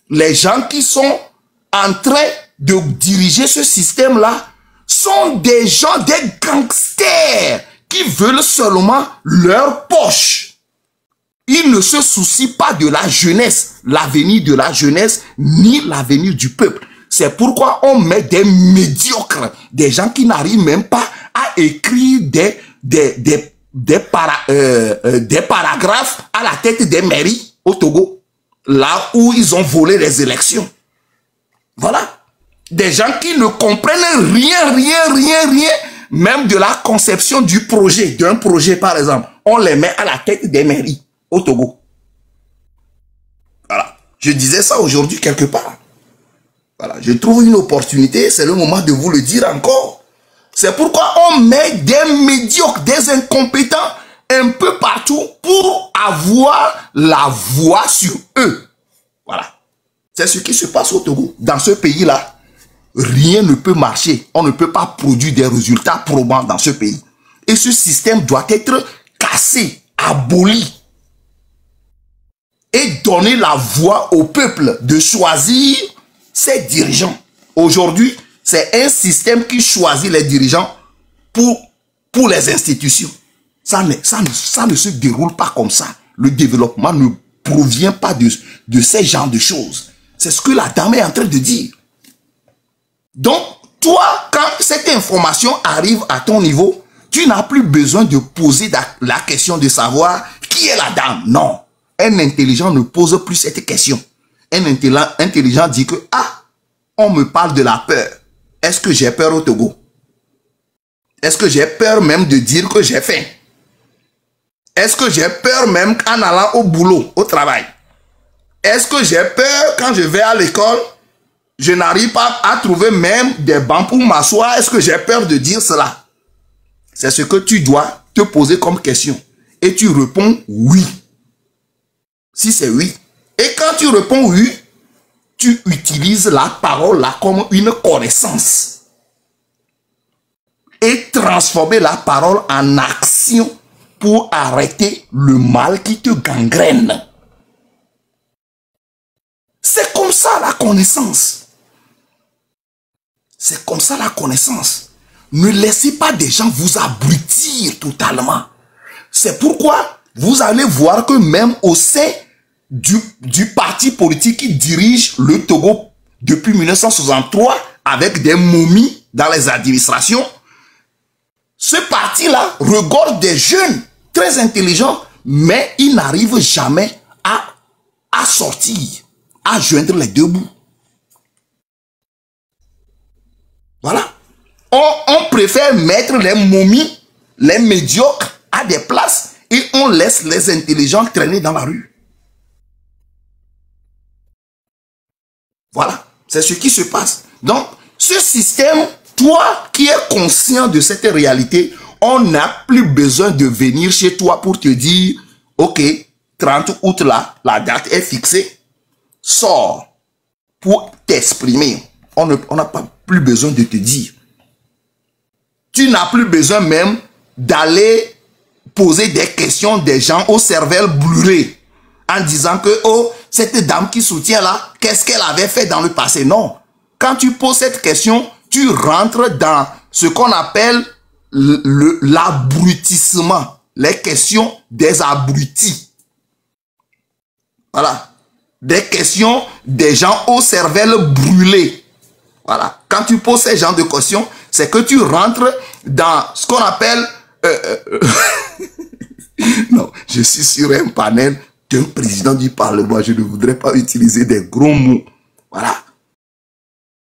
Les gens qui sont en train de diriger ce système-là sont des gens, des gangsters qui veulent seulement leur poche. Ils ne se soucient pas de la jeunesse, l'avenir de la jeunesse, ni l'avenir du peuple. C'est pourquoi on met des médiocres, des gens qui n'arrivent même pas à écrire des paragraphes à la tête des mairies au Togo, là où ils ont volé les élections. Voilà. Des gens qui ne comprennent rien, même de la conception du projet, d'un projet par exemple. On les met à la tête des mairies au Togo. Voilà. Je disais ça aujourd'hui quelque part. Voilà. Je trouve une opportunité, c'est le moment de vous le dire encore. C'est pourquoi on met des médiocres, des incompétents un peu partout pour avoir la voix sur eux. Voilà. C'est ce qui se passe au Togo. Dans ce pays-là, rien ne peut marcher. On ne peut pas produire des résultats probants dans ce pays. Et ce système doit être cassé, aboli. Et donner la voix au peuple de choisir ses dirigeants. Aujourd'hui, c'est un système qui choisit les dirigeants pour les institutions. Ça ne se déroule pas comme ça. Le développement ne provient pas de ces genres de choses. C'est ce que la dame est en train de dire. Donc, toi, quand cette information arrive à ton niveau, tu n'as plus besoin de poser la question de savoir qui est la dame. Non. Un intelligent ne pose plus cette question. Un intelligent dit que, ah, on me parle de la peur. Est-ce que j'ai peur au Togo? Est-ce que j'ai peur même de dire que j'ai faim? Est-ce que j'ai peur même en allant au boulot, au travail? Est-ce que j'ai peur quand je vais à l'école, je n'arrive pas à trouver même des bancs pour m'asseoir? Est-ce que j'ai peur de dire cela? C'est ce que tu dois te poser comme question. Et tu réponds oui. Si c'est oui. Et quand tu réponds oui, tu utilises la parole là comme une connaissance. Et transformer la parole en action pour arrêter le mal qui te gangrène. C'est comme ça la connaissance. C'est comme ça la connaissance. Ne laissez pas des gens vous abrutir totalement. C'est pourquoi vous allez voir que même au sein du parti politique qui dirige le Togo depuis 1963 avec des momies dans les administrations, ce parti-là regorge des jeunes très intelligents, mais ils n'arrivent jamais à sortir, à joindre les deux bouts. Voilà. On préfère mettre les momies, les médiocres à des places et on laisse les intelligents traîner dans la rue. Voilà. C'est ce qui se passe. Donc, ce système, toi qui es conscient de cette réalité, on n'a plus besoin de venir chez toi pour te dire, ok, 30 août là, la date est fixée, sors pour t'exprimer. On n'a pas plus besoin de te dire. Tu n'as plus besoin même d'aller poser des questions des gens au cervelle brûlé en disant que, oh, cette dame qui soutient là, qu'est-ce qu'elle avait fait dans le passé? Non. Quand tu poses cette question, tu rentres dans ce qu'on appelle l'abrutissement, les questions des abrutis. Voilà. Des questions des gens au cervelle brûlé. Voilà. Quand tu poses ces genres de questions, c'est que tu rentres dans ce qu'on appelle... Non, je suis sur un panel d'un président du Parlement. Je ne voudrais pas utiliser des gros mots. Voilà.